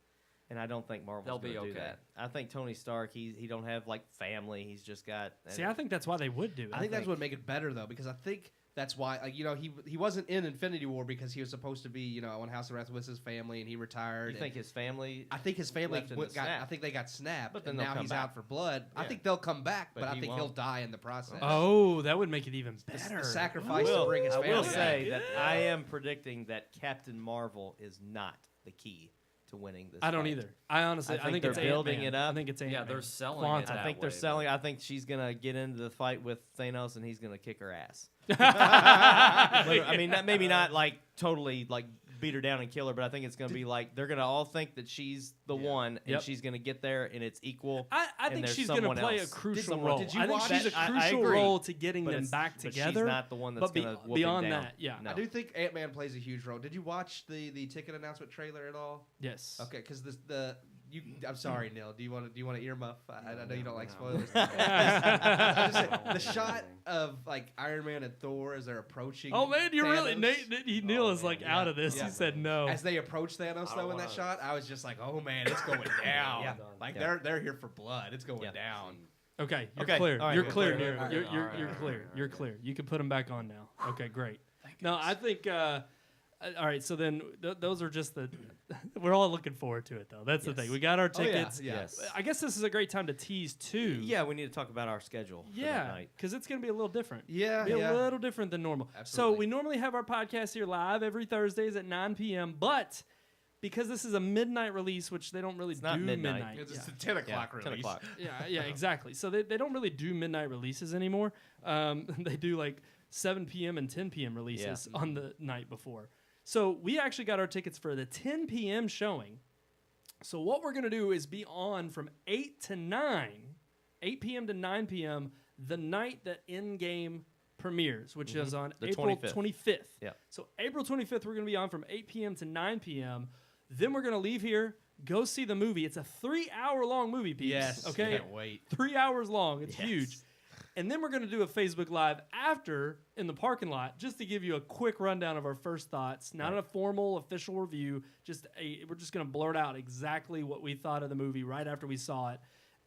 and I don't think Marvel's They'll gonna be do okay. that. I think Tony Stark, he don't have like family. He's just got. See, I think that's why they would do it. I think that's what would make it better though, because I think that's why like, he wasn't in Infinity War because he was supposed to be on House of Wrath with his family and he retired. You think his family? I think his family left in the got. snap. I think they got snapped, But then and they'll now come he's back. out for blood. I Yeah. think they'll come back, but But I he think he'll won't. die in the process. Oh, that would make it even The better. sacrifice I to bring his I family will back. say that I am predicting that Captain Marvel is not the key to winning this. I don't fight. either. I honestly, I think it's they're building Ant-Man. it up. I think it's Ant-Man. Yeah, they're selling Quantum. it. I that think they're way, selling. but- I think she's gonna get into the fight with Thanos, and he's gonna kick her ass. I mean, maybe not like totally like beat her down and kill her, but I think it's gonna be like they're gonna all think that she's the one, and Yep. she's gonna get there, and it's equal. I and think there's she's going to someone play else. a crucial Someone- role. Did you I think watch- she's a I crucial agree, role to getting but them it's- back but together. She's not the one that's but be- gonna whoop him beyond down. that, yeah. No. I do think Ant-Man plays a huge role. Did you watch the ticket announcement trailer at all? Yes. Okay, because I'm sorry, Neil. Do you want to earmuff? I know you don't like No. spoilers. I'm just saying, the shot of like Iron Man and Thor as they're approaching. Oh man, you're really Thanos, Neil is like man, out yeah. of this. Yeah. He said no. As they approach Thanos I though don't in that wanna- shot, I was just like, oh man, it's going down. Yeah. Like Yeah. they're here for blood. It's going Yeah. down. Okay, you're Okay, clear. all right, You're we're clear, clear. Neil. All right, You're all right, you're all right, clear. all right, You're all clear. You can put him back on now. Okay, great. No, I think All right, so then those are just the. We're all looking forward to it, though. That's the thing. We got our tickets. Yes. I guess this is a great time to tease too. Yeah, we need to talk about our schedule. For that Yeah, night. because it's going to be a little different. Yeah, Be yeah. a little different than normal. Absolutely. So we normally have our podcast here live every Thursdays at 9 p.m., but because this is a midnight release, which they don't really do not midnight. It's Yeah. a 10 o'clock 10 release. o'clock. Yeah, exactly. So they don't really do midnight releases anymore. They do like 7 p.m. and 10 p.m. releases on the night before. So we actually got our tickets for the 10 p.m. showing. So what we're going to do is be on from 8 to 9, 8 p.m. to 9 p.m., the night that Endgame premieres, which is on The April 25th. 25th. Yeah. So April 25th, we're going to be on from 8 p.m. to 9 p.m. Then we're going to leave here, go see the movie. It's a 3-hour-long movie, peeps. Yes. Okay? Can't wait. 3 hours long. It's Yes. huge. And then we're going to do a Facebook Live after in the parking lot just to give you a quick rundown of our first thoughts. Not a formal, official review. We're just going to blurt out exactly what we thought of the movie right after we saw it.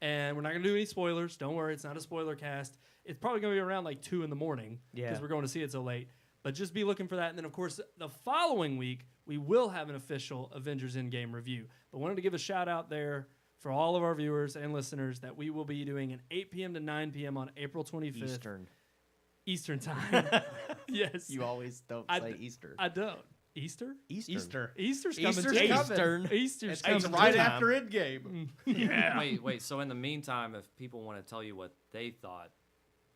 And we're not going to do any spoilers. Don't worry, it's not a spoiler cast. It's probably going to be around like 2 in the morning because we're going to see it so late. But just be looking for that. And then, of course, the following week, we will have an official Avengers Endgame review. But wanted to give a shout out there for all of our viewers and listeners that we will be doing an 8 p.m. to 9 p.m. on April 25th. Eastern time. Yes. You always don't I say d- Easter. I don't. Easter? Easter. Easter's coming. Easter's too. coming. Easter's It's coming. right too. after Endgame. Yeah. Wait. So in the meantime, if people want to tell you what they thought,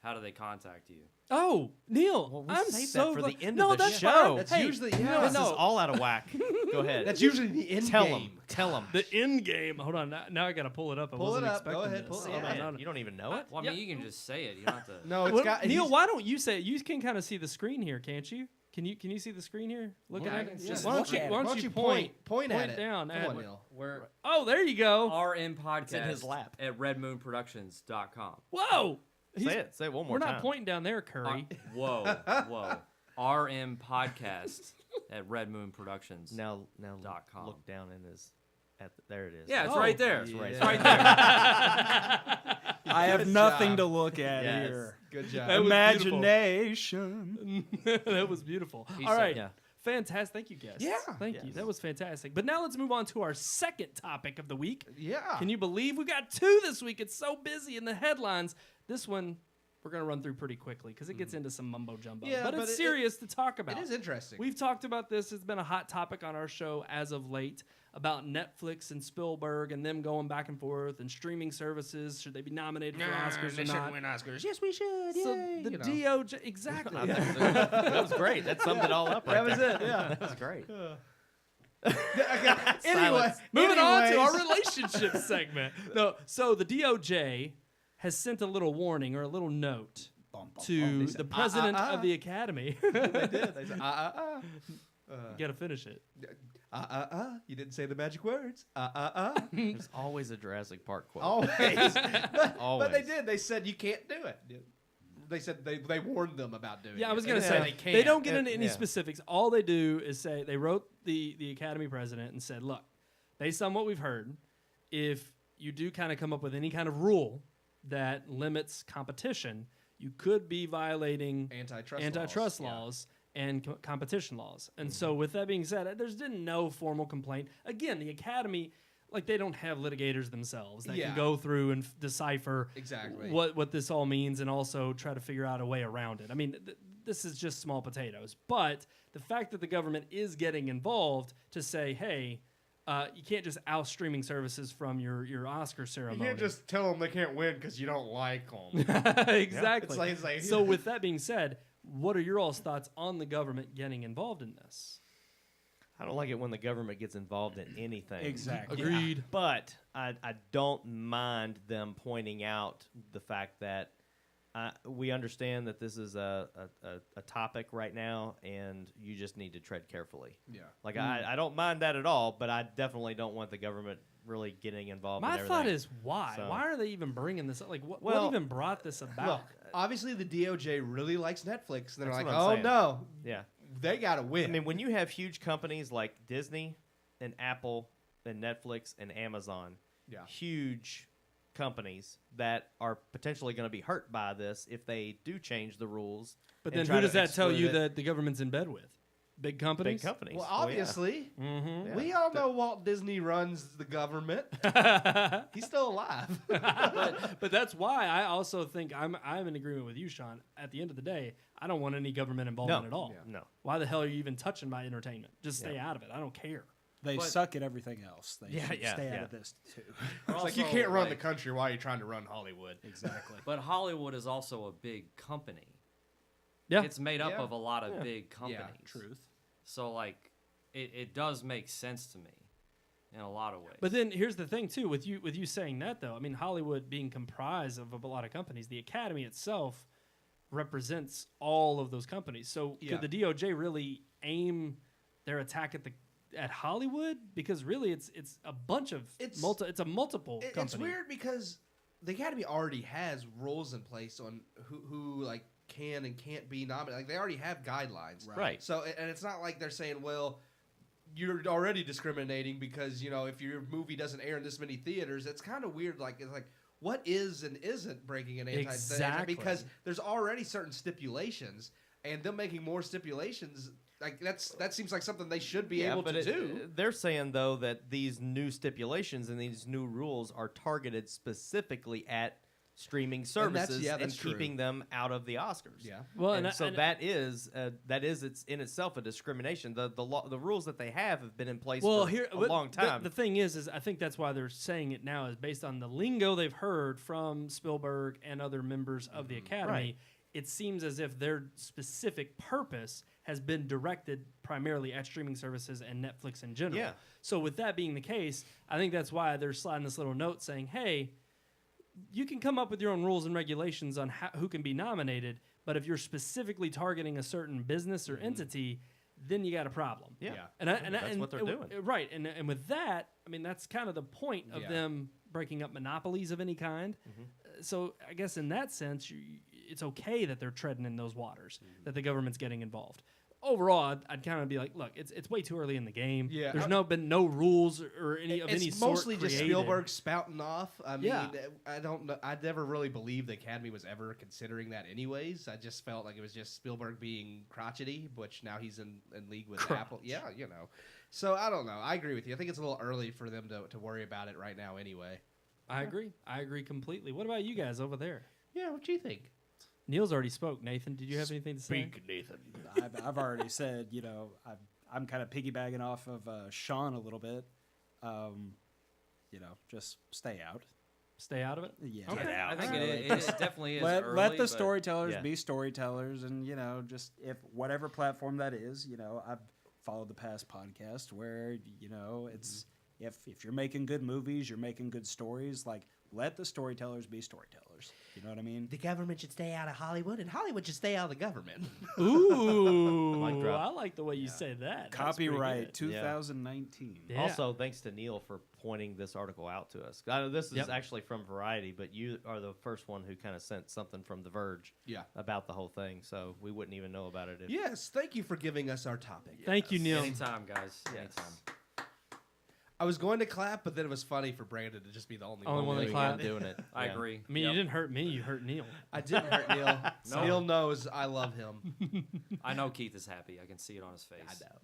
how do they contact you? Oh, Neil, Well, we'll I'm save so that for the glad- end no, of the that's show. fine. That's Hey, usually This is all out of whack. Go ahead. That's usually the end Tell game. them. Tell them. the end game. Hold on. Now I got to pull it up. I Pull it wasn't up. Go expecting ahead. this. Pull it Hold up. on, hold on. You don't even know it. Well, I mean, you can just say it. You don't have to. No, it's Well, got Neil, he's- why don't you say it? You can kind of see the screen here, can't you? Can you see the screen here? Look Yeah, I at can it. see the Why don't you screen. why don't you point at it? down Come at on, Neil. We're Oh, there you go. RMPodcast in his lap. at redmoonproductions.com. Whoa. Say it. Say it one more We're time. not pointing down there, Curry. Whoa. RMPodcast at redmoonproductions. Now .com. look down in his. There it is. Yeah, it's Oh. right there. It's right It's there. right there. I have Good nothing job. to look at Yes. here. Good job. That was Imagination. That was beautiful. He All said- right. Yeah. Fantastic. Thank you, guys. Yeah. Thank you. Yes. That was fantastic. But now let's move on to our second topic of the week. Yeah. Can you believe we got 2 this week? It's so busy in the headlines. This one we're going to run through pretty quickly because it gets into some mumbo jumbo. Yeah, but but it's it- serious to talk about. It is interesting. We've talked about this. It's been a hot topic on our show as of late about Netflix and Spielberg and them going back and forth and streaming services. Should they be nominated for Oscars or not? Oscars. Yes, we should. So Yay. the You know. DOJ, exactly. That was great. That summed it all up right That was there. it. Yeah. That was great. Anyway, Moving on to our anyways. relationship segment. No, so the DOJ has sent a little warning or a little note to the president of the Academy. They did. They said, You got to finish it. You didn't say the magic words. There's always a Jurassic Park quote. Always. But Always. they did. They said you can't do it. They said they warned them about doing it. Yeah, I was going to They say, said they don't get into any Yeah. specifics. All they do is say, they wrote the Academy president and said, look, based on what we've heard, if you do kind of come up with any kind of rule that limits competition, you could be violating antitrust laws and competition laws. And so with that being said, there's been no formal complaint. Again, the Academy, like they don't have litigators themselves that Yeah. can go through and decipher Exactly. what this all means and also try to figure out a way around it. I mean, this is just small potatoes. But the fact that the government is getting involved to say, hey, you can't just oust streaming services from your Oscar ceremony. You can't just tell them they can't win because you don't like them. Exactly. It's like- So with that being said, what are your all's thoughts on the government getting involved in this? I don't like it when the government gets involved in anything. Exactly. Agreed. But I don't mind them pointing out the fact that we understand that this is a topic right now, and you just need to tread carefully. Yeah. Like I don't mind that at all, but I definitely don't want the government really getting involved. My in everything. thought is why? So- Why are they even bringing this up? Like, what Well, even brought this about? Look, obviously the DOJ really likes Netflix. And they're That's like, what I'm oh saying. no, yeah. they gotta win. I mean, when you have huge companies like Disney and Apple and Netflix and Amazon, Yeah. huge companies that are potentially going to be hurt by this if they do change the rules. But and then try who to does that tell exclude you it. that the government's in bed with? Big companies. Big companies. Well, obviously, Mm-hmm. we all know Walt Disney runs the government. He's still alive. But that's why I also think I'm in agreement with you, Sean. At the end of the day, I don't want any government involvement at all. No. Why the hell are you even touching my entertainment? Just stay out of it. I don't care. They suck at everything else. They should stay out of this too. It's like you can't run the country while you're trying to run Hollywood. Exactly. But Hollywood is also a big company. Yeah. It's made up Yeah. of a lot of big companies. Truth. So like, it does make sense to me in a lot of ways. But then here's the thing too, with you saying that though, I mean Hollywood being comprised of a lot of companies, the Academy itself represents all of those companies. So could the DOJ really aim their attack at Hollywood? Because really it's a bunch of it's a multiple company. It's weird because the Academy already has rules in place on who like can and can't be nominated. Like they already have guidelines. Right. So and it's not like they're saying, well, you're already discriminating because, you know, if your movie doesn't air in this many theaters, it's kind of weird. Like, it's like, what is and isn't breaking an Exactly. Because there's already certain stipulations, and them making more stipulations, like that seems like something they should be able to do. They're saying, though, that these new stipulations and these new rules are targeted specifically at streaming services and keeping them out of the Oscars. Yeah. Well, that is it's in itself a discrimination. The rules that they have been in place for a long time. The thing is I think that's why they're saying it now is based on the lingo they've heard from Spielberg and other members of the Academy. Right. It seems as if their specific purpose has been directed primarily at streaming services and Netflix in general. Yeah. So with that being the case, I think that's why they're sliding this little note saying, hey, you can come up with your own rules and regulations on who can be nominated, but if you're specifically targeting a certain business or entity, then you got a problem. Yeah. And That's what they're doing. Right. And with that, I mean, that's kind of the point of them breaking up monopolies of any kind. So I guess in that sense, it's okay that they're treading in those waters, that the government's getting involved. Overall, I'd kind of be like, look, it's way too early in the game. Yeah. There's been no rules or any of any It's sort mostly just created. Spielberg spouting off. I mean, Yeah. I don't know. I never really believed the Academy was ever considering that anyways. I just felt like it was just Spielberg being crotchety, which now he's in league with Apple. Yeah, you know. So I don't know. I agree with you. I think it's a little early for them to worry about it right now anyway. I agree. I agree completely. What about you guys over there? Yeah, what do you think? Neil's already spoke. Nathan, did you have anything to say? Nathan. I've already said, you know, I'm kind of piggybacking off of Sean a little bit. You know, just stay out. Stay out of it? Yeah. Okay. I think it definitely is Let early, the but- storytellers yeah. be storytellers, and you know, just if whatever platform that is, you know, I've followed the past podcast where you know it's if you're making good movies, you're making good stories, like let the storytellers be storytellers. You know what I mean? The government should stay out of Hollywood, and Hollywood should stay out of the government. Ooh, Mic drop. I like the way you say that. That's Copyright pretty good. 2019. Yeah. Also, thanks to Neil for pointing this article out to us. I know this is actually from Variety, but you are the first one who kind of sent something from The Verge about the whole thing, so we wouldn't even know about it. Yes, thank you for giving us our topic. Thank you, Neil. Anytime, guys. Anytime. I was going to clap, but then it was funny for Brandon to just be the only Only one one that doing clapped. it. Doing it. I Yeah. agree. I mean, you didn't hurt me. You hurt Neil. I didn't hurt Neil. Neil knows I love him. I know Keith is happy. I can see it on his face. I know.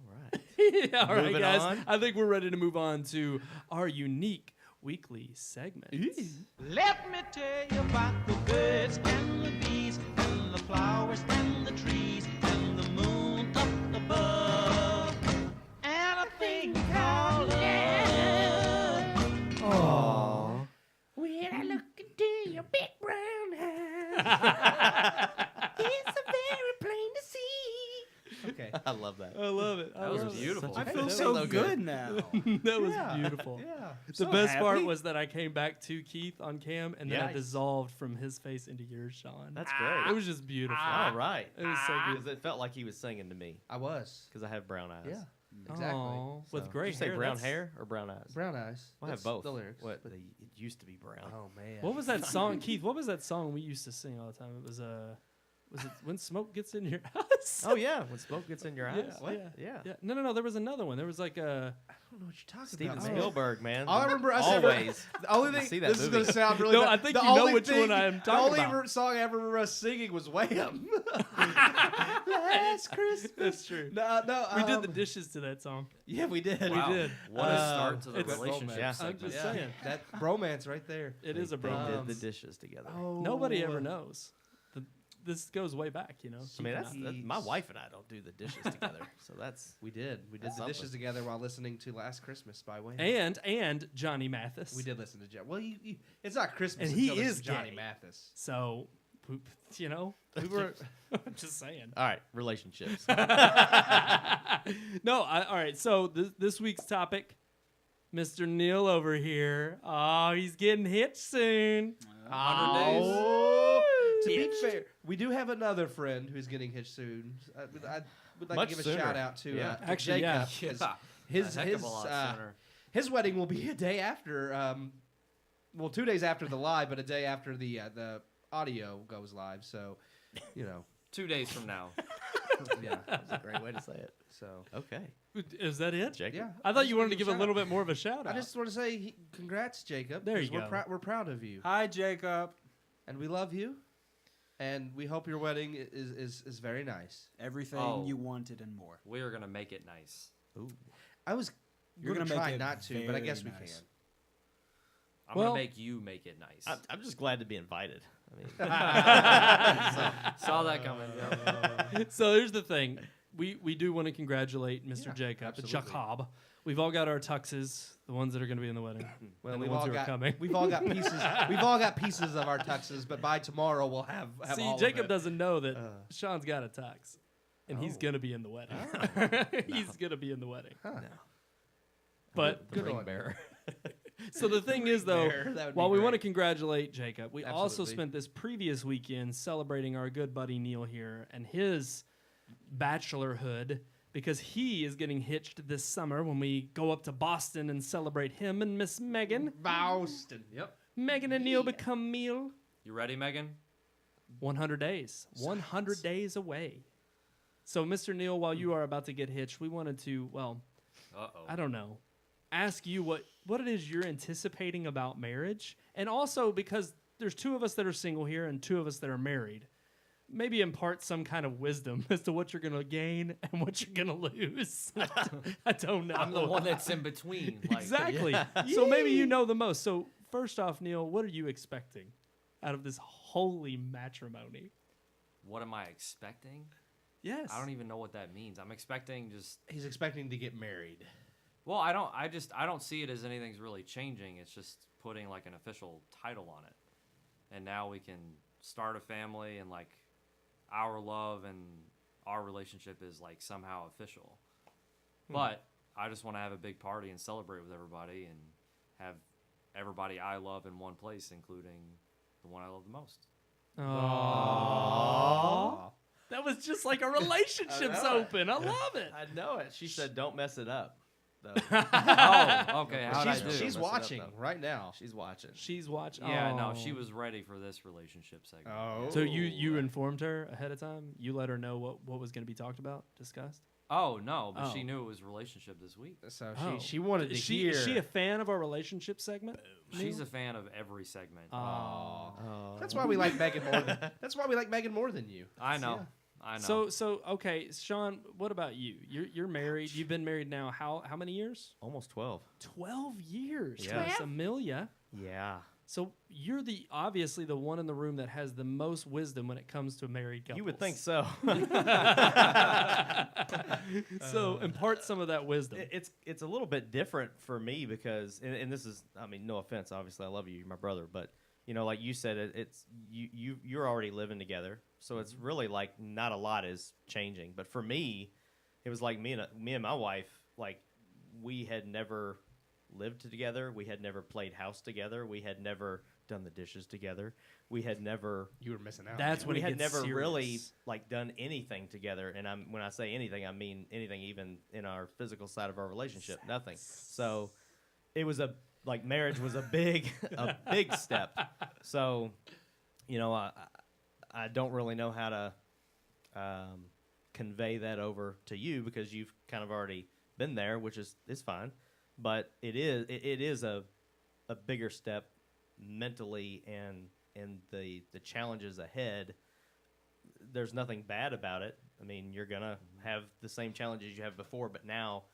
All right. Yeah, all right, Moving guys. on. I think we're ready to move on to our unique weekly segment. Let me tell you about the birds and the bees and the flowers and the trees and the moon up above and a thing called love. Aww. When I look into your big brown eyes, it's a very plain to see. Okay. I love that. I love it. That was beautiful. I Hey, feel that so was so good now. That was beautiful. Yeah. The best part was that I came back to Keith on cam, and then I Yes. dissolved from his face into yours, Sean. That's great. It was just beautiful. All right. It was so good. Because it felt like he was singing to me I was. because I have brown eyes. Yeah. Exactly. Aw, with So- gray Did you say hair. brown that's- hair or brown eyes? Brown eyes. I have That's both. The lyrics. What? but- It used to be brown. Oh man. What was that song, Keith? What was that song we used to sing all the time? It was Was it When Smoke Gets in Your House? Oh yeah, when smoke gets in your eyes. Yeah, What? yeah. Yeah. No. There was another one. There was like a. I don't know what you're talking Steven about. Spielberg, man. All I remember, I said, always. the only You thing. see that This is movie. gonna sound really. No, bad. I think The you know only which one I'm talking The about. only song I ever remember us singing was "Wham." Last Christmas. That's true. No. We did the dishes to that song. Yeah, we did. Wow. We did. What a start to the it's- relationship Yeah. I'm segment. just Yeah, saying. that bromance right there. It is a They bromance. did the dishes together. Oh, Nobody ever knows. This goes way back, you know. I mean, that's, Keep that's my wife and I don't do the dishes together, so that's We did the That's dishes something. together while listening to "Last Christmas" by Wham. and Johnny Mathis. We did listen to Jeff. Well, it's not Christmas, And he until there's is Johnny gay. Mathis. So, you know, we were. I'm just saying. all right. Relationships. No, all right. So this week's topic, Mr. Neil over here. Oh, he's getting hitched soon. 100 days. Oh, to be fair, we do have another friend who's getting hitched soon. I would like Much to give sooner. a shout out to Yeah. Actually, yeah. Jacob. Yeah. His a heck of a lot sooner. his wedding will be a day after. 2 days after the live, but a day after the audio goes live. So, 2 days from now. yeah. That's a great way to say it. So Okay. Is that it? Jacob. yeah, I thought just you wanna wanted to give a shout little out. bit more of a shout I out. just want to say congrats, Jacob. There 'cause you go. We're proud of you, Hi, Jacob. and we love you, and we hope your wedding is very nice. Everything Oh. you wanted and more. We are gonna make it nice. Ooh. I was You're gonna gonna make try it not to, but I very guess we nice. can. I'm Well- gonna make you make it nice. I'm just glad to be invited. I mean, Saw that coming. Yep. So here's the thing. We do want to congratulate Mr. Yeah, Jacob, the absolutely. Jacob. We've all got our tuxes, the ones that are going to be in the wedding. Well, and the we've ones all who are got coming. we've all got pieces. We've all got pieces of our tuxes, but by tomorrow we'll have See, all Jacob of it. doesn't know that Uh. Sean's got a tux, and he's Oh. going to be in the wedding. He's going to be in the wedding. Huh. But the Good ring on bearer. so the thing is, though, There, that would be while we want to great. congratulate Jacob, we also Absolutely. spent this previous weekend celebrating our good buddy Neil here and his bachelorhood because he is getting hitched this summer when we go up to Boston and celebrate him and Miss Megan. Boston. Yep. Megan and Neil become meal. You ready, Megan? 100 days. 100 days away. So, Mr. Neil, while you are about to get hitched, we wanted to, well, Uh oh. I don't know, ask you what it is you're anticipating about marriage. And also because there's two of us that are single here and two of us that are married. Maybe impart some kind of wisdom as to what you're going to gain and what you're going to lose. I don't know. I'm the one that's in between. Like, Exactly. So maybe you know the most. So first off, Neil, what are you expecting out of this holy matrimony? What am I expecting? Yes. I don't even know what that means. I'm expecting just. He's expecting to get married. Well, I don't see it as anything's really changing. It's just putting like an official title on it, and now we can start a family and like our love and our relationship is like somehow official. But I just want to have a big party and celebrate with everybody and have everybody I love in one place, including the one I love the most. Aww. That was just like a relationship's open. I love it. I know it. She said, "Don't mess it up." Though. Oh, okay. How'd I do? She's Mess it up, watching though. right now. She's watching. She's watching. Yeah, no, Oh. she was ready for this relationship segment. Oh. So you informed her ahead of time? You let her know what was going to be talked about, discussed? Oh no, but Oh. she knew it was relationship this week. So Oh. she wanted to Is she, hear. is she a fan of our relationship segment? She's a fan of every segment. Oh. That's why we like Megan more. That's why we like Megan more than you. I know. Yeah. I know. So okay, Sean, what about you? You're married. You've been married now how many years? Almost 12. 12 years. Yeah. That's Amelia. Yeah. So you're obviously the one in the room that has the most wisdom when it comes to married couples. You would think so. So impart some of that wisdom. It's a little bit different for me because, and this is, I mean, no offense, obviously I love you, you're my brother, but you know, like you said, it's you're already living together, so it's really like not a lot is changing. But for me, it was like me and my wife, like we had never lived together, we had never played house together, we had never done the dishes together, we had never. You were missing out. That's when we it had gets never really serious. like done anything together, and when I say anything, I mean anything, even in our physical side of our relationship, nothing. So it was like marriage was a big step. So, you know, I don't really know how to convey that over to you because you've kind of already been there, which is fine. But it is a bigger step mentally and the challenges ahead. There's nothing bad about it. I mean, you're gonna have the same challenges you have before, but now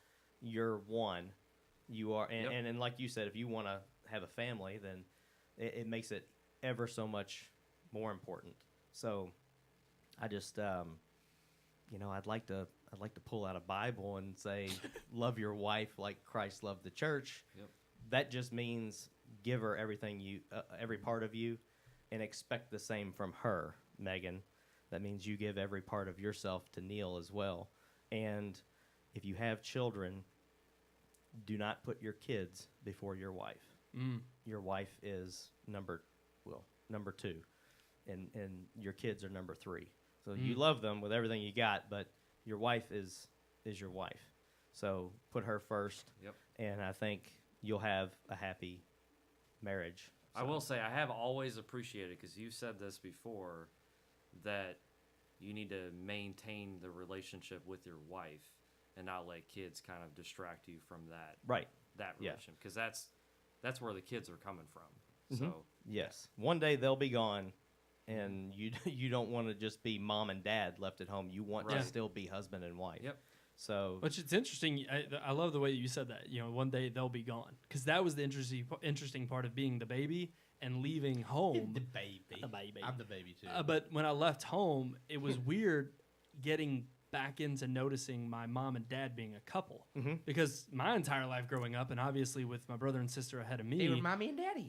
you're one. You are, and like you said, if you want to have a family, then it makes it ever so much more important. So, I just, I'd like to pull out a Bible and say, "Love your wife like Christ loved the church." Yep. That just means give her everything every part of you, and expect the same from her, Megan. That means you give every part of yourself to Neil as well. And if you have children, do not put your kids before your wife. Your wife is number 2, and your kids are number 3. So you love them with everything you got, but your wife is your wife. So put her first. Yep. And I think you'll have a happy marriage. I will say I have always appreciated, because you've said this before, that you need to maintain the relationship with your wife and not let kids kind of distract you from that relationship, because that's where the kids are coming from. So yes, one day they'll be gone, and you don't want to just be mom and dad left at home. You want to still be husband and wife. Yep. So, which it's interesting. I love the way you said that. One day they'll be gone, because that was the interesting part of being the baby and leaving home. The baby. I'm the baby too. But when I left home, it was weird getting back into noticing my mom and dad being a couple, because my entire life growing up, and obviously with my brother and sister ahead of me, They were mommy and daddy.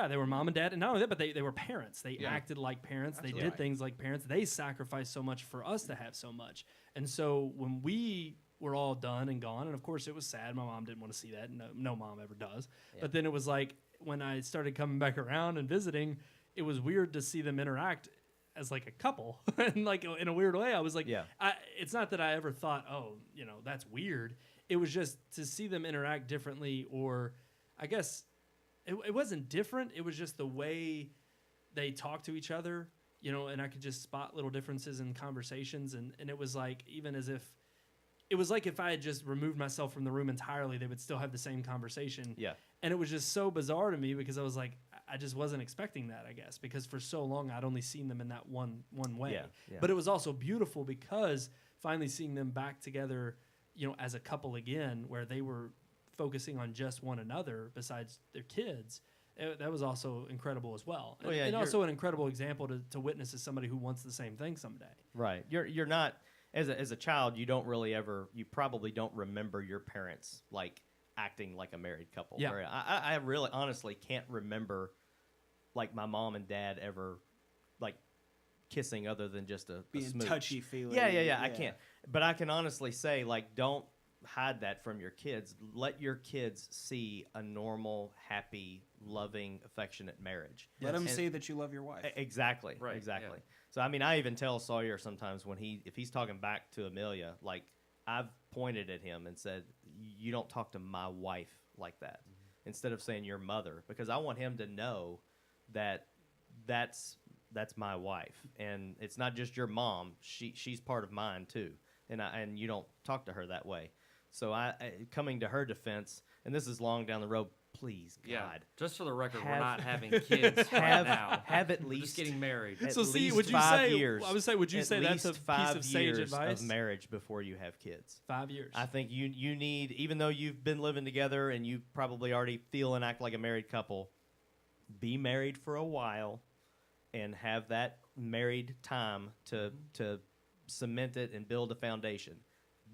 they were mom and dad, and not only that, but they were parents. They acted like parents. They did things like parents. They sacrificed so much for us to have so much. And so when we were all done and gone, and of course it was sad. My mom didn't want to see that. No mom ever does. Yeah. But then it was like when I started coming back around and visiting, it was weird to see them interact as like a couple, and like in a weird way. I was like, it's not that I ever thought, that's weird. It was just to see them interact differently, or I guess it wasn't different. It was just the way they talk to each other, and I could just spot little differences in conversations. And it was like, even as if it was like if I had just removed myself from the room entirely, they would still have the same conversation. Yeah. And it was just so bizarre to me, because I was like, I just wasn't expecting that, I guess, because for so long I'd only seen them in that one way. Yeah. But it was also beautiful, because finally seeing them back together, as a couple again, where they were focusing on just one another besides their kids, that was also incredible as well. Oh, yeah, and also an incredible example to witness as somebody who wants the same thing someday. Right. You're not, as a child, you probably don't remember your parents like acting like a married couple. Yeah. I really honestly can't remember like my mom and dad ever like kissing other than just a being smooch. touchy-feely. Yeah. I can't. But I can honestly say, like, don't hide that from your kids. Let your kids see a normal, happy, loving, affectionate marriage. Let them see that you love your wife. Exactly. Right, Exactly. yeah. So I mean, I even tell Sawyer sometimes if he's talking back to Amelia, like I've pointed at him and said, "You don't talk to my wife like that," instead of saying your mother, because I want him to know that that's my wife, and it's not just your mom. She's part of mine too, and you don't talk to her that way. So I coming to her defense, and this is long down the road. Please, God. Yeah, just for the record, we're not having kids right now. Have at We're least just getting married. at So see, least would you 5 say? years. I would say, would you At say that's a least piece 5 of sage years advice? of marriage before you have kids. 5 years. I think you need, even though you've been living together and you probably already feel and act like a married couple, be married for a while and have that married time to cement it and build a foundation.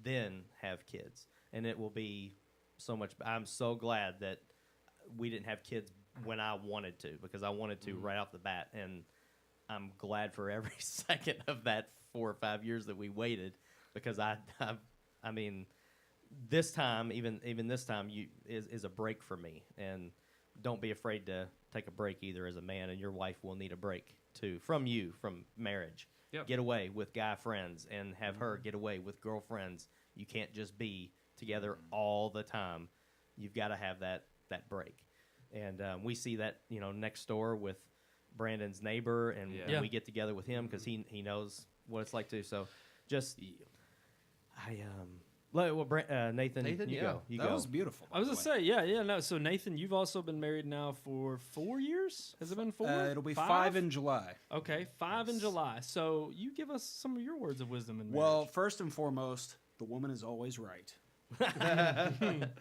Then have kids, and it will be so much. I'm so glad that we didn't have kids when I wanted to, because I wanted to right off the bat, and I'm glad for every second of that 4 or 5 years that we waited, because I mean, this time, even this time, is a break for me, and don't be afraid to take a break either as a man, and your wife will need a break too from marriage. Yep. Get away with guy friends and have her get away with girlfriends. You can't just be together all the time. You've got to have that break. And we see that, next door with Brandon's neighbor, and Yeah. we get together with him because he knows what it's like too. So just Nathan, Nathan, you yeah. go. You That go. was beautiful. I was gonna say, no. So Nathan, you've also been married now for 4 years. Has it been 4? It'll be 5 in July. Okay, 5 in July. So you give us some of your words of wisdom in marriage. Well, first and foremost, the woman is always right.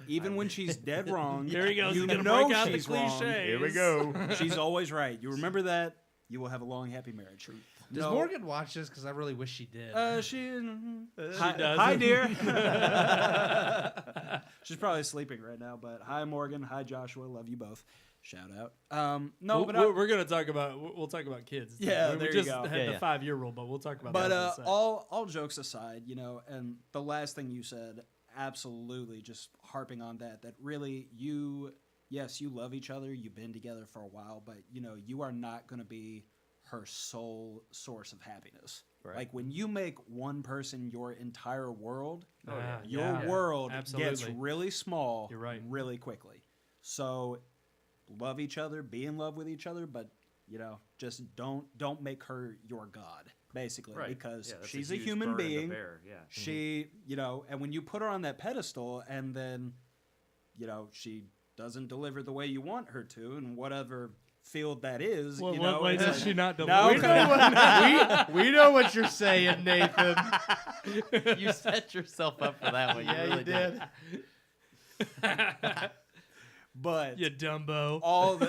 Even when she's dead wrong, here he goes. you He's gonna know break out the she's wrong. cliches. Here we go. She's always right. You remember that, you will have a long, happy marriage. Does Morgan watch this? Because I really wish she did. She does. Hi, dear. She's probably sleeping right now, but hi, Morgan. Hi, Joshua. Love you both. Shout out. No, but we're gonna talk about we'll talk about kids. Yeah, we there you just go. had Yeah, the 5-year rule, but we'll talk about. But that in a sec. all jokes aside, and the last thing you said, absolutely, just harping on that really you love each other, you've been together for a while, but you are not going to be her sole source of happiness. Right. Like when you make one person your entire world, your yeah. world Absolutely. gets really small. You're right. Really quickly. So love each other, be in love with each other, but just don't make her your god, basically, Right. because Yeah, that's she's a huge human burden to being. bear, yeah. She, and when you put her on that pedestal and then, she doesn't deliver the way you want her to, in whatever field that is, what way it's does like, she not no, deliver? we know what you're saying, Nathan. You set yourself up for that one. Yeah, really you did. but You Dumbo. all the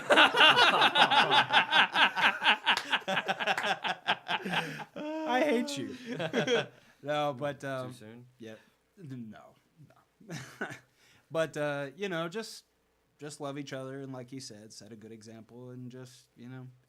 I hate you. No, but Too soon. yeah, no. But just love each other, and like you said, set a good example, and just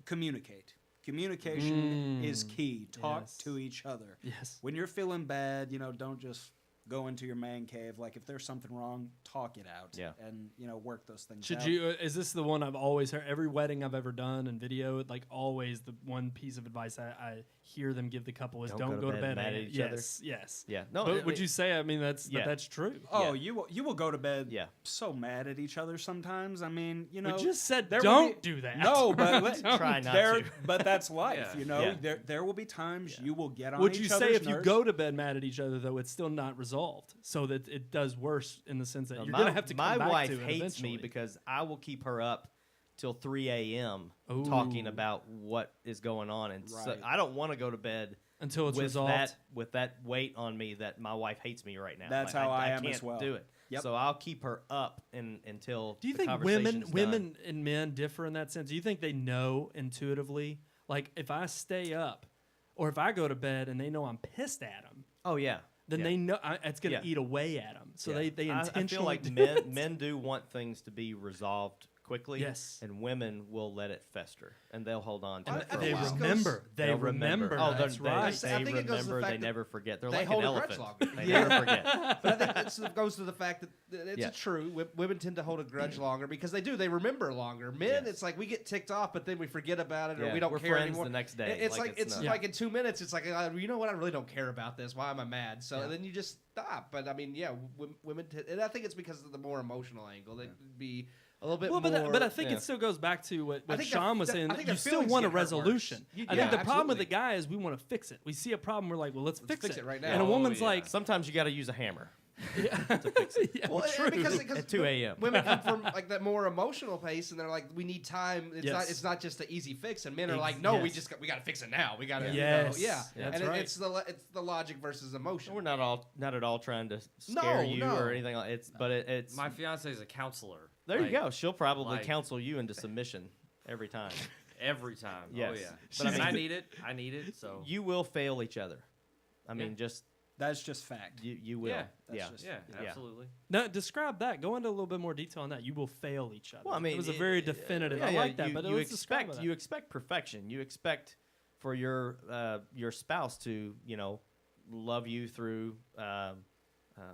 communicate. Communication is key. Talk Yes. to each other. Yes. When you're feeling bad, don't just go into your man cave. Like if there's something wrong, talk it out. Yeah. And work those things Should out. you? Is this the one I've always heard? Every wedding I've ever done and video, like always, the one piece of advice I hear them give the couple is Don't go to bed mad at each other. Yes. Yeah. No. But would you say? I mean, that's Yeah. that's true. Oh, Yeah. you will go to bed Yeah. so mad at each other sometimes. I mean, We just said there will don't be- do that. No, but Try not there, to. But that's life, Yeah. Yeah. There will be times you will get on Would each you other's say if you nerves. go to bed mad at each other, though, it's still not resolved, so that it does worse in the sense that you're going to have to come my back wife to it hates eventually. me because I will keep her up till 3 a.m. Ooh. talking about what is going on, and so Right. I don't want to go to bed until it's with resolved. that weight on me that my wife hates me right now. That's Like, how I I am can't as well. do it. Yep. So I'll keep her up until. Do you the think conversation's women done. and men differ in that sense? Do you think they know intuitively? Like if I stay up, or if I go to bed and they know I'm pissed at them, Oh yeah. then Yeah. they know it's going to Yeah. eat away at them. So Yeah. they I intentionally. feel like do it. men do want things to be resolved quickly. Yes. And women will let it fester, and they'll hold on to And it for they a while. remember. They They'll remember. Oh, that's they, right. They I think it goes to the remember. fact They that never forget. They're they like hold an a grudge elephant. longer. They Yeah. never forget. But I think it goes to the fact that it's Yeah. true. Women tend to hold a grudge longer because they do. They remember longer. Men, Yes. it's like we get ticked off, but then we forget about it, or Yeah, we don't we're care friends anymore. the next day. It's Like, like it's it's not- like in 2 minutes, it's like you know what? I really don't care about this. Why am I mad? So Yeah. then you just stop. But I mean, yeah, women, and I think it's because of the more emotional angle. They'd be a little bit Well, more. but I think yeah. it still goes back to what I think Sean that- was that- saying. I think You their still feelings want a get hurt worse. resolution. You- I yeah, think the problem with absolutely. the guy is we want to fix it. We see a problem, we're like, well, let's fix fix it right now. And a Oh, woman's yeah. like, Sometimes you got to use a hammer. yeah, Well, true. because At 2 a.m. women come from like that more emotional pace, and they're like, we need time. Yes. It's not just an easy fix. And men are like, no, yes. we got to fix it now. We got to, Yes. yeah. That's And right. it's the logic versus emotion. We're not at all trying to scare you no. or anything like it's. But it's My fiance is a counselor. there. Like, You go. She'll probably like- counsel you into submission every time. every time. Yes. Oh yeah. But I But mean- I need it. I need it. So You will fail each other. I mean, just That's just fact. you will. Yeah, that's Yeah. just- yeah, Yeah. absolutely. Now, describe that. Go into a little bit more detail on that. You will fail each other. Well, I mean, it was a very definitive. yeah, I yeah, like that, you, but you let's describe expect that. you expect perfection. You expect for your spouse to love you through.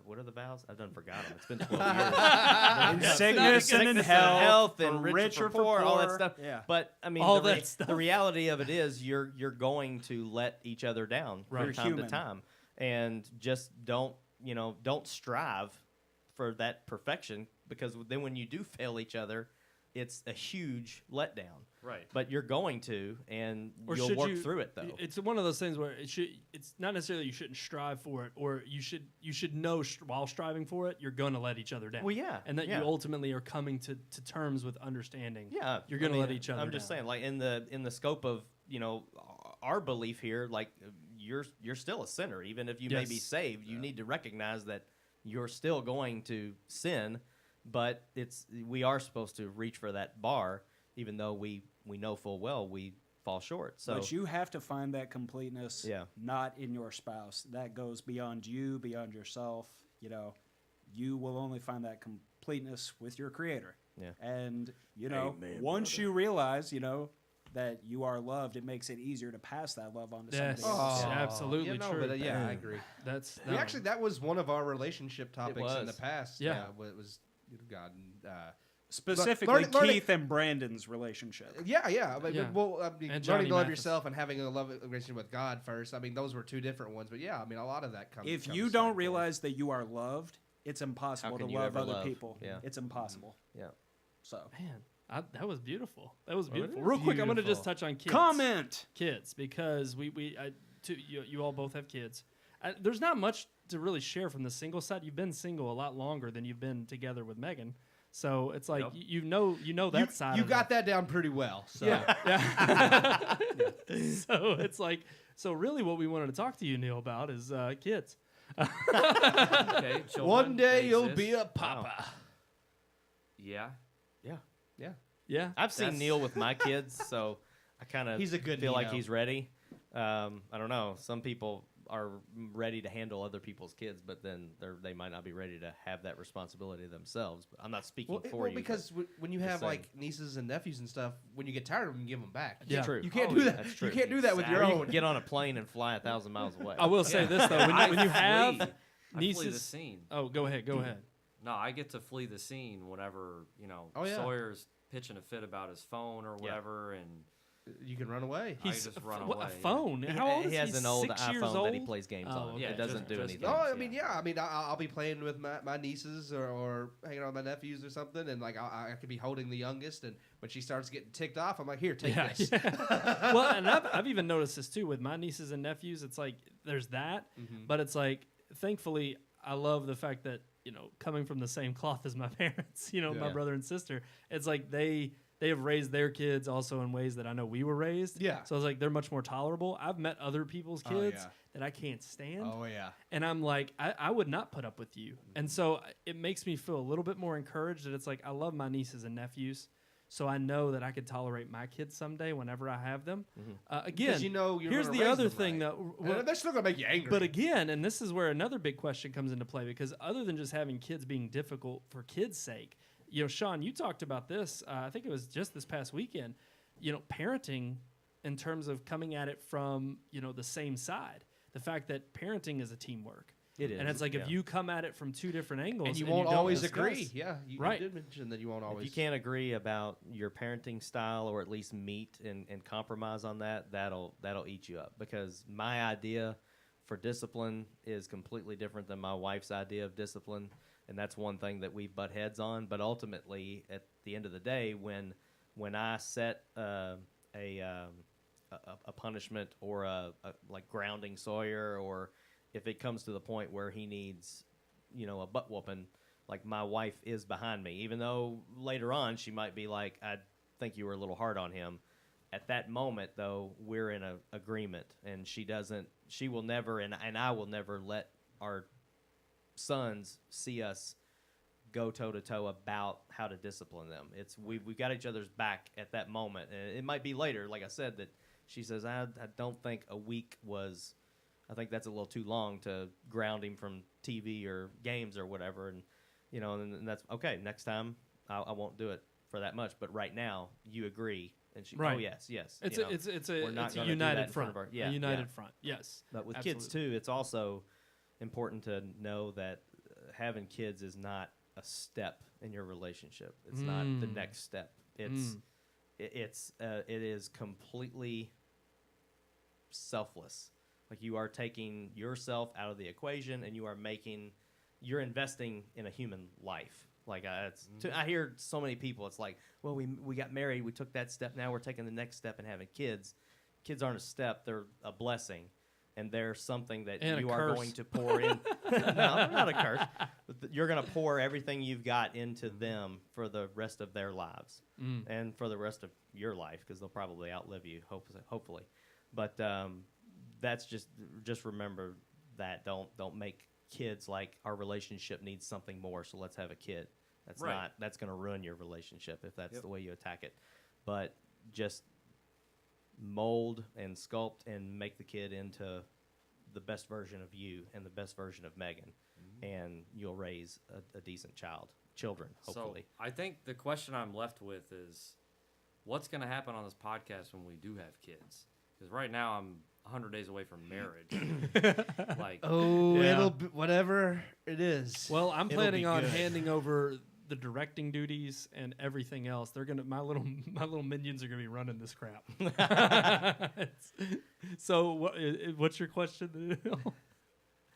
What are the vows? I've done forgot them. It's been 12 years. In sickness and in health, and for rich rich or or for poor, for all that poor. stuff. Yeah. But I mean, All the, that stuff. the reality of it is you're going to let each other down Right. from time Human. to time, and just don't strive for that perfection, because then when you do fail each other, it's a huge letdown. Right. But you're going to, and Or you'll should work you- through it though. It's one of those things where it's not necessarily you shouldn't strive for it, or you should know while striving for it, you're going to let each other down. Well, yeah, and that yeah. you ultimately are coming to terms with understanding. Yeah, you're going to I mean, let each other. I'm just down. saying, like in the scope of our belief here, like you're still a sinner, even if you may be Yes. saved. You need to recognize that you're still going to sin, but we are supposed to reach for that bar, even though we know full well we fall short. So But you have to find that completeness, not in your spouse. That goes beyond you, beyond yourself. You will only find that completeness with your Creator. Yeah. And once you realize, that you are loved, it makes it easier to pass that love on to Yes, somebody else. absolutely true. But, I agree. That's That was one of our relationship topics in the was. past. Yeah. It was God. Specifically, Learning- Keith and Brandon's relationship. But, Yeah. well, And Johnny learning to love Mathis. yourself and having a love relationship with God first. I mean, those were two different ones. But yeah, I mean, a lot of that comes. If comes you side don't by side. realize that you are loved, it's impossible to can you love ever other love? people. Yeah. It's impossible. yeah. So man. That was beautiful. That was Well, it beautiful. is Real quick, I'm going to beautiful. just touch on kids. comment. Kids, because you all both have kids. There's not much to really share from the single side. You've been single a lot longer than you've been together with Megan, so it's like Yep. you know that side. You of got that down pretty well. So. Yeah. So it's like really what we wanted to talk to you, Neil, about is kids. Okay. Children, One day they you'll exist. be a papa. Yeah. Yeah. I've seen That's- Neil with my kids, so I kind of He's a good feel like Neo. he's ready. I don't know. Some people are ready to handle other people's kids, but then they might not be ready to have that responsibility themselves. But I'm not speaking for you. because when you just have saying. like nieces and nephews and stuff, when you get tired of them, you give them back. Yeah. True. You can't Oh, do yeah, that. that's true. You can't do that with your Or you own. can get on a plane and fly 1,000 miles away. I will say this though, when you have I flee the nieces. scene. Oh, go ahead. No, I get to flee the scene whenever Oh, yeah. Sawyer's pitching a fit about his phone or whatever, and You can run away. I just run what, away. a phone? He, How old is he has he? an old 6 years iPhone old? that he plays games Oh, on. okay. It doesn't do just anything. No, games, I mean, I mean, I'll be playing with my nieces or hanging out with my nephews or something, and like I could be holding the youngest, and when she starts getting ticked off, I'm like, here, take this. Well, and I've even noticed this too with my nieces and nephews. It's like there's that, but it's like thankfully I love the fact that coming from the same cloth as my parents, my Yeah. brother and sister. It's like they have raised their kids also in ways that I know we were raised. Yeah. So it's like they're much more tolerable. I've met other people's Oh, kids yeah. that I can't stand. Oh yeah. And I'm like, I would not put up with you. And so it makes me feel a little bit more encouraged that it's like, I love my nieces and nephews. So I know that I could tolerate my kids someday whenever I have them. Again, Because you're here's gonna the raise other them thing right. that. And they're still gonna make you angry. But again, and this is where another big question comes into play, because other than just having kids being difficult for kids' sake, Sean, you talked about this. I think it was just this past weekend. Parenting in terms of coming at it from the same side. The fact that parenting is a teamwork. It is. And it's like yeah. if you come at it from two different angles, and you and won't don't always discuss- agree. Yeah, you Right. did mention that you won't always. If you can't agree about your parenting style, or at least meet and compromise on that, that'll eat you up. Because my idea for discipline is completely different than my wife's idea of discipline, and that's one thing that we butt heads on. But ultimately, at the end of the day, when I set a punishment or a like grounding Sawyer, or if it comes to the point where he needs, a butt whooping, like my wife is behind me, even though later on she might be like, I think you were a little hard on him. At that moment, though, we're in a agreement, and she will never, and I will never let our sons see us go toe to toe about how to discipline them. We've got each other's back at that moment, and it might be later, like I said, that she says, I don't think a week was. I think that's a little too long to ground him from TV or games or whatever, and and that's okay. Next time, I won't do it for that much. But right now, you agree, and she, Right. oh yes. It's we're not a gonna do that united in front front. of our- A united front. Yes. But with Absolutely. kids too, it's also important to know that having kids is not a step in your relationship. It's not the next step. It is completely selfless. Like you are taking yourself out of the equation, and you're investing in a human life. Like I hear so many people. It's like, well, we got married, we took that step. Now we're taking the next step and having kids. Kids aren't a step; they're a blessing, and they're something that And you a are curse. going to pour in. No, they're not a curse. But you're going to pour everything you've got into them for the rest of their lives and for the rest of your life, because they'll probably outlive you, hopefully. But that's just remember that. Don't make kids like our relationship needs something more, so let's have a kid. That's going to ruin your relationship if that's the way you attack it. But just mold and sculpt and make the kid into the best version of you and the best version of Megan, and you'll raise a decent children, hopefully. So I think the question I'm left with is, what's going to happen on this podcast when we do have kids? Because right now I'm 100 days away from marriage. Like, It'll be whatever it is. Well, I'm It'll planning be on good. handing over the directing duties and everything else. They're gonna my little minions are gonna be running this crap. So what's your question?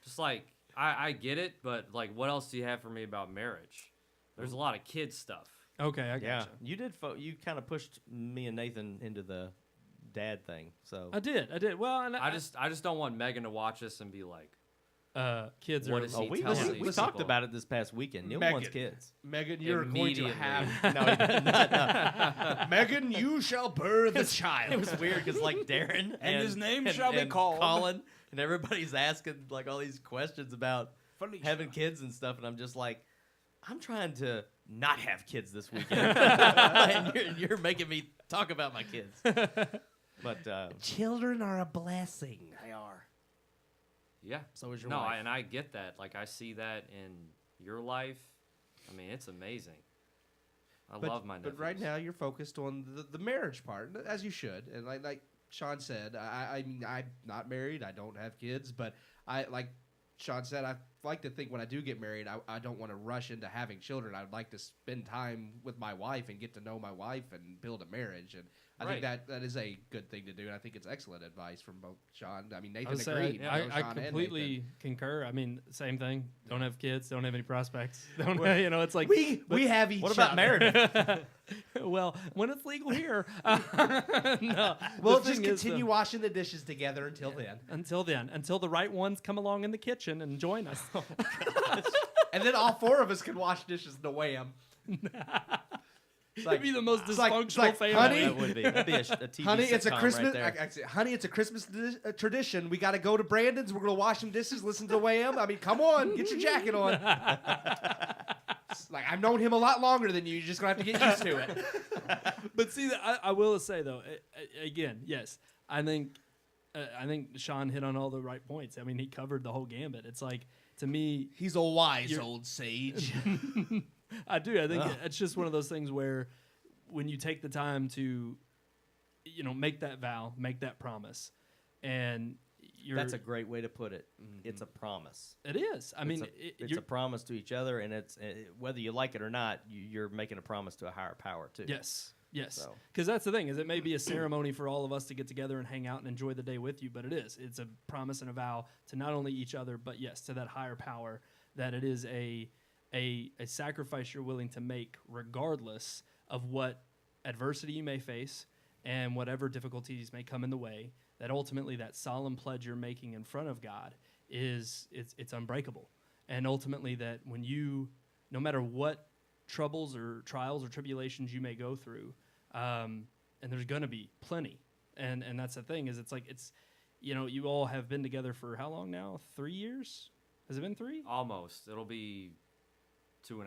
just like, I get it, but like, what else do you have for me about marriage? There's a lot of kid stuff. Okay, I gotcha. Yeah, you did. You kind of pushed me and Nathan into the dad thing. So I did. Well, and I just don't want Megan to watch this and be like, kids what are. is he we telling we these talked people? about it this past weekend. Neil Megan. wants kids. Megan, you're going to Immediately. have. No, he did not. No. Megan, you shall birth a child. It was weird because like Darren And his name shall be called. Colin, and everybody's asking like all these questions about having kids and stuff, and I'm just like, I'm trying to not have kids this weekend, and you're making me talk about my kids. But Children are a blessing. They are. Yeah. So is your no, wife. and I get that. Like, I see that in your life. I mean, it's amazing. I love my nephews. But right now you're focused on the marriage part, as you should. And like Sean said, I mean, I'm not married. I don't have kids. But like Sean said, I like to think when I do get married, I don't want to rush into having children. I'd like to spend time with my wife and get to know my wife and build a marriage. And I think that is a good thing to do. And I think it's excellent advice from both Sean. I mean, Nathan agreed. I Sean and completely Nathan. concur. I mean, same thing. Don't have kids. Don't have any prospects. Don't it's like We have each what about other. marriage? well, when it's legal here. No, We'll the just thing is, continue washing the dishes together until then. Until the right ones come along in the kitchen and join us. And then all four of us can wash dishes in a wham. It'd be the most it's like- dysfunctional it's like, family. honey, That would be. That'd be a TV Honey, it's a sitcom Christmas. Right there. Honey, it's a Christmas tradition. We got to go to Brandon's. We're gonna wash some dishes, listen to Wham. I mean, come on, get your jacket on. It's like I've known him a lot longer than you. You're just gonna have to get used to it. But see, I will say though, again, yes, I think Sean hit on all the right points. I mean, he covered the whole gambit. It's like, to me, He's a wise old sage. I do. I think it's just one of those things where when you take the time to, make that vow, make that promise, and That's a great way to put it. It's a promise. It is. I mean, it's a promise to each other, and it's whether you like it or not, you're making a promise to a higher power too. Yes. So. Because that's the thing, is it may be a ceremony for all of us to get together and hang out and enjoy the day with you, but it is. It's a promise and a vow to not only each other, but yes, to that higher power, that it is a sacrifice you're willing to make regardless of what adversity you may face and whatever difficulties may come in the way, that ultimately that solemn pledge you're making in front of God it's unbreakable. And ultimately that when you, no matter what troubles or trials or tribulations you may go through, and there's going to be plenty. And that's the thing, is it's like, you all have been together for how long now? 3 years? Has it been 3? Almost. It'll be 2.5.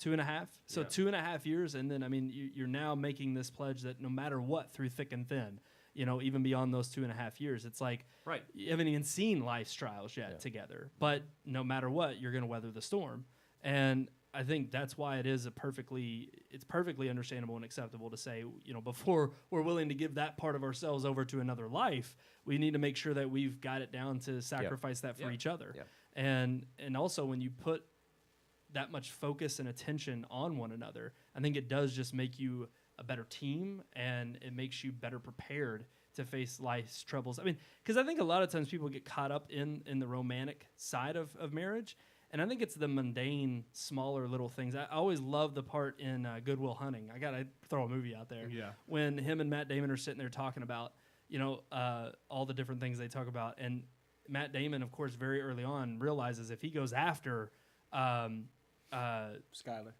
2.5? So Yeah. 2.5 years, and then, I mean, you're now making this pledge that no matter what, through thick and thin, even beyond those 2.5 years, it's like, Right. you haven't even seen life's trials yet together. But no matter what, you're going to weather the storm. And I think that's why it's perfectly understandable and acceptable to say, before we're willing to give that part of ourselves over to another life, we need to make sure that we've got it down to sacrifice that for each other. Yep. And also when you put that much focus and attention on one another, I think it does just make you a better team, and it makes you better prepared to face life's troubles. I mean, because I think a lot of times people get caught up in the romantic side of marriage, And I think it's the mundane, smaller little things. I always love the part in Good Will Hunting. I got to throw a movie out there. Yeah. When him and Matt Damon are sitting there talking about, all the different things they talk about. And Matt Damon, of course, very early on realizes if he goes after Skyler.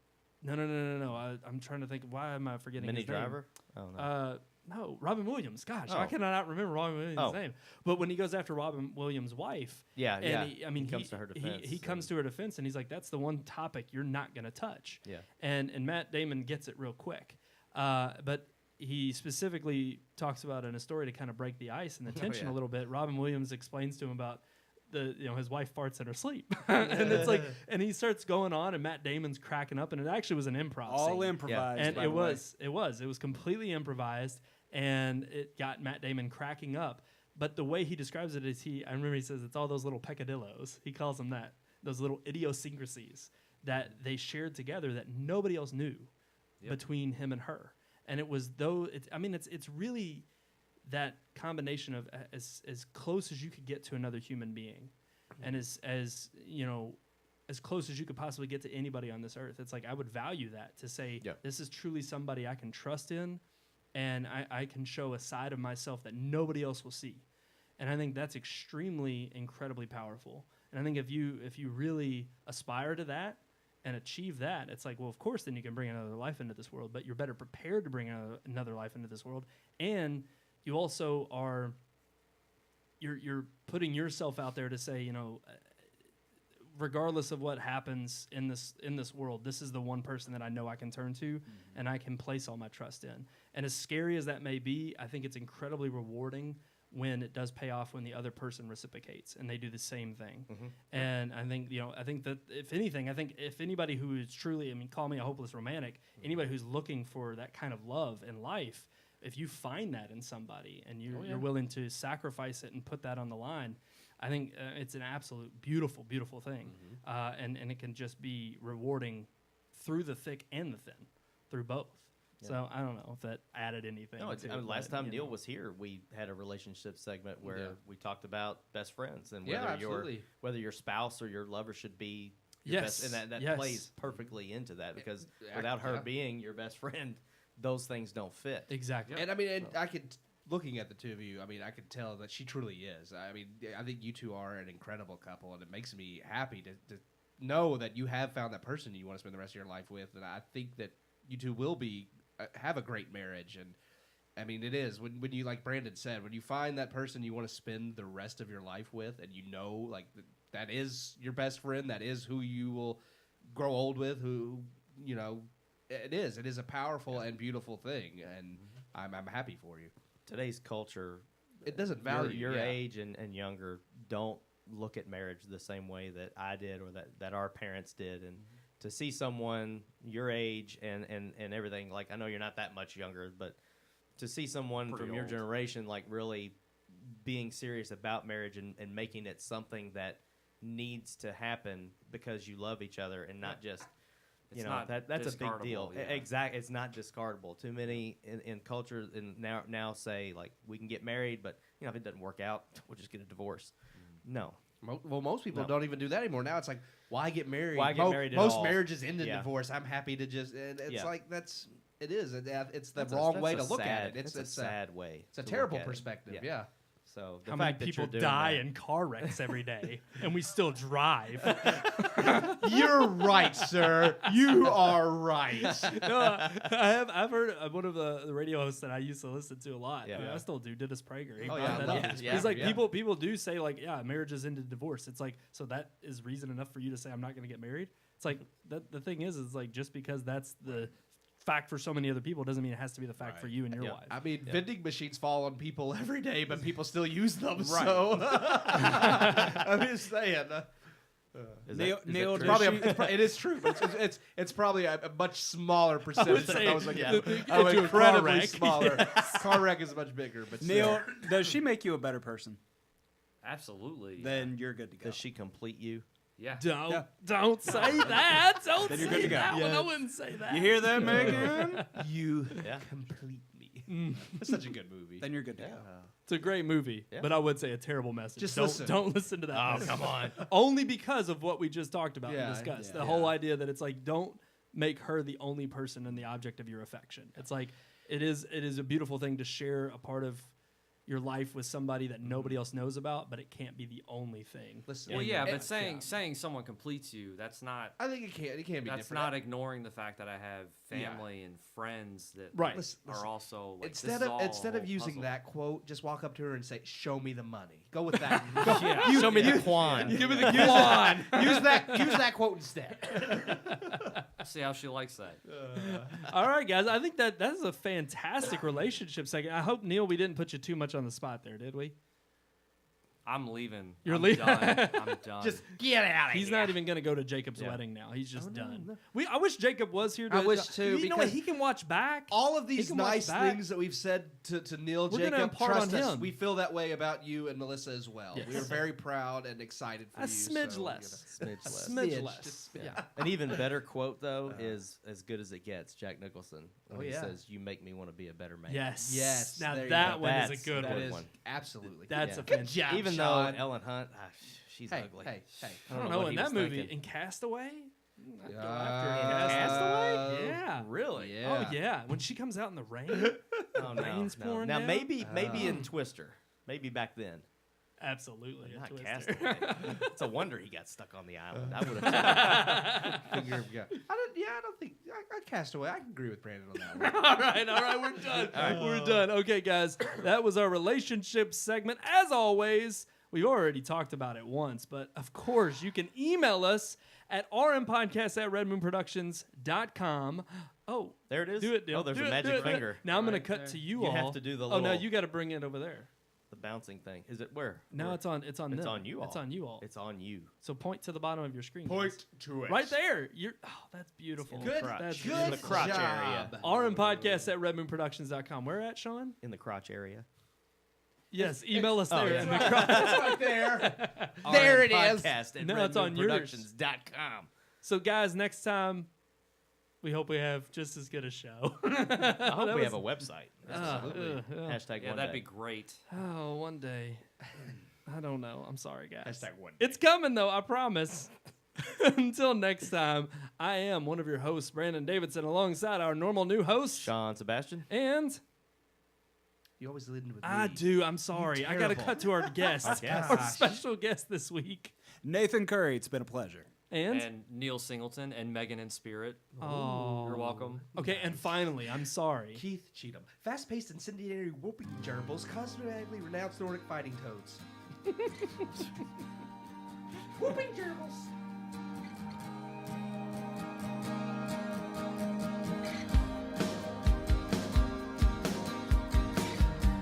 No. I'm trying to think. Why am I forgetting Minnie his name? Driver? Oh, no. No, Robin Williams. Gosh, Oh. I cannot remember Robin Williams' name. But when he goes after Robin Williams' wife, Yeah, and yeah. he comes to her defense. He comes to her defense, and he's like, "That's the one topic you're not going to touch." Yeah. And Matt Damon gets it real quick, but he specifically talks about in a story to kind of break the ice and the tension a little bit. Robin Williams explains to him about his wife farts in her sleep, and it's like, and he starts going on, and Matt Damon's cracking up, and it actually was an improv All scene. improvised. And by it the way. was completely improvised, and it got Matt Damon cracking up. But the way he describes it is I remember he says it's all those little peccadillos. He calls them that, those little idiosyncrasies that they shared together that nobody else knew between him and her. And it was it's really that combination of as close as you could get to another human being, and as close as you could possibly get to anybody on this earth. It's like I would value that to say this is truly somebody I can trust in, and I can show a side of myself that nobody else will see. And I think that's incredibly powerful. And I think if you really aspire to that and achieve that, it's like, well, of course, then you can bring another life into this world, but you're better prepared to bring another life into this world. And you also you're putting yourself out there to say, regardless of what happens in this world, this is the one person that I know I can turn to and I can place all my trust in. And as scary as that may be, I think it's incredibly rewarding when it does pay off, when the other person reciprocates and they do the same thing. And I think that if anybody who is truly, call me a hopeless romantic, anybody who's looking for that kind of love in life, if you find that in somebody and you're willing to sacrifice it and put that on the line, I think it's an absolute beautiful, beautiful thing. And it can just be rewarding through the thick and the thin, through both. Yeah. So I don't know if that added anything. No, last time Neil was here, we had a relationship segment where we talked about best friends and whether your spouse or your lover should be your best, and that plays perfectly into that, because without her being your best friend, those things don't fit. Exactly. And I could, looking at the two of you, I could tell that she truly is. I think you two are an incredible couple, and it makes me happy to know that you have found that person you want to spend the rest of your life with. And I think that you two will have a great marriage. And it is when you, like Brandon said, when you find that person you want to spend the rest of your life with, and that is your best friend, that is who you will grow old with, it is a powerful and beautiful thing, and I'm happy for you. Today's culture, it doesn't value your age and younger don't look at marriage the same way that I did or that our parents did. And to see someone your age and everything, like, I know you're not that much younger, but to see someone from your generation like really being serious about marriage and making it something that needs to happen because you love each other and not just that's a big deal. Exactly, it's not discardable. Too many in culture and now say, like, we can get married, but if it doesn't work out, we'll just get a divorce. No. Well, most people don't even do that anymore. Now it's like, why get married? Why get married at most all? Marriages end in divorce. I'm happy to just. It's like it's the wrong way to look at it. It's a sad way. It's a terrible perspective. Yeah. So how many people die in car wrecks every day, and we still drive? You're right, sir. You are right. No, I've heard one of the radio hosts that I used to listen to a lot. Yeah. I still do. Dennis Prager. He Yeah. He's like, people do say, like, marriages ended divorce. It's like, so that is reason enough for you to say I'm not going to get married. It's like the thing is like, just because that's the fact for so many other people doesn't mean it has to be the fact for you and your wife. Vending machines fall on people every day, but people still use them. Right. So I'm just saying. It is true, but it's probably a much smaller percentage. Incredibly smaller. Yes. Car wreck is much bigger. But Neil, does she make you a better person? Absolutely. Then you're good to go. Does she complete you? Yeah. Don't say that. Don't then you're say good to go. that. Yes. I wouldn't say that. You hear that, Megan? You complete me. It's such a good movie. Then you're good to go. It's a great movie, but I would say a terrible message. Just don't listen to that. Oh, message. come on. Only because of what we just talked about Yeah, and discussed. yeah. The whole idea that it's like, don't make her the only person and the object of your affection. It's like, it is a beautiful thing to share a part of your life with somebody that nobody else knows about, but it can't be the only thing. Listen, Well, in yeah, your but life. saying someone completes you, that's not. I think it can be That's different. not ignoring the fact that I have family and friends that Right. Listen, are also like, instead this is all instead a of whole using puzzle. that quote, just walk up to her and say, "Show me the money." Go with that. Yeah, show me the Quan. Give me the Quan. use that quote instead. See how she likes that. All right, guys. I think that is a fantastic relationship segment. I hope, Neil, we didn't put you too much on the spot there, did we? I'm leaving. You're I'm leaving? Done. I'm done. Just get out of He's here. not even going to go to Jacob's Yeah. wedding now. He's just done. no. I wish Jacob was here. To, I wish too, You know what? because He can watch back. all of He these can watch nice back. things that we've said to Neil, We're gonna Jacob, impart trust on us. him. We feel that way about you and Melissa as well. Yes. We are very proud and excited for A you. smidge so, less. Smidge A less. smidge Smidge, less. just- Yeah. An even better quote though is "As good as it gets." Jack Nicholson when he yeah. says, "You make me want to be a better man." Yes. Yes, Now there you that go. one is a That's good that one. That is one. absolutely. That's Yeah. a fantastic. job, Even Sean. though Ellen Hunt, she's Hey, ugly. hey. I don't know. what In he that was movie, thinking. in Castaway, I'd go Uh, after her in Castaway. Yeah. Really? Yeah. Oh yeah. When she comes out in the rain. Oh, no, Rain's no. pouring Now down? maybe in Twister, maybe back then. Absolutely. a Not twister. Castaway. It's a wonder he got stuck on the island. I would have. I don't think I Castaway. I can agree with Brandon on that one. all right, we're done. We're done. Okay, guys, that was our relationship segment. As always, we've already talked about it once, but of course, you can email us at rmpodcast@redmoonproductions.com. Oh, There it is. do it, Neil. Oh, there's Do a it, magic do it, do it. finger. Now I'm going to Right cut there. to you You all. have to do the Oh, no, little- you got to bring it over there. The bouncing thing. Is it where? No, Where? it's on It's them. on you all. It's on you all. It's on you. So point to the bottom of your screen. guys. to it. Right there. That's beautiful. Good. That's Good In the crotch area. job. rmpodcast@redmoonproductions.com. Where at, Sean? In the crotch area. Yes, email us there. yeah. in the crotch. It's right there. There it is. Podcast at No, it's on yours. redmoonproductions.com. So, guys, next time, we hope we have just as good a show. I hope we have a website. Absolutely. Hashtag Yeah, one that'd day. be great. Oh, one day. I don't know. I'm sorry, guys. Hashtag one day. It's coming, though. I promise. Until next time, I am one of your hosts, Brandon Davidson, alongside our normal new host. Sean Sebastian. And You always lead with I me. do. I'm sorry. I got to terrible. cut to our guest, guest. our special guest this week. Nathan Curry, it's been a pleasure. And Neil Singleton and Megan in Spirit. oh, You're welcome. Okay, and finally, I'm sorry. Keith Cheatham. Fast-paced incendiary whooping gerbils cosmetically renounced Nordic fighting toads. Whooping gerbils.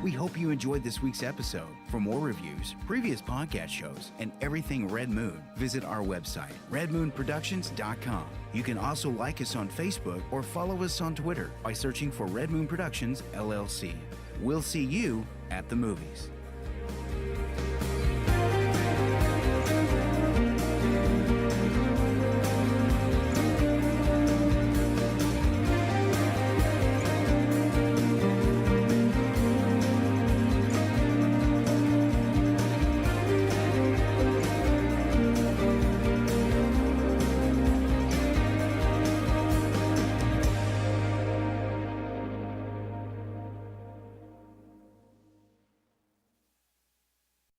We hope you enjoyed this week's episode. For more reviews, previous podcast shows, and everything Red Moon, visit our website, redmoonproductions.com. You can also like us on Facebook or follow us on Twitter by searching for Red Moon Productions, LLC. We'll see you at the movies.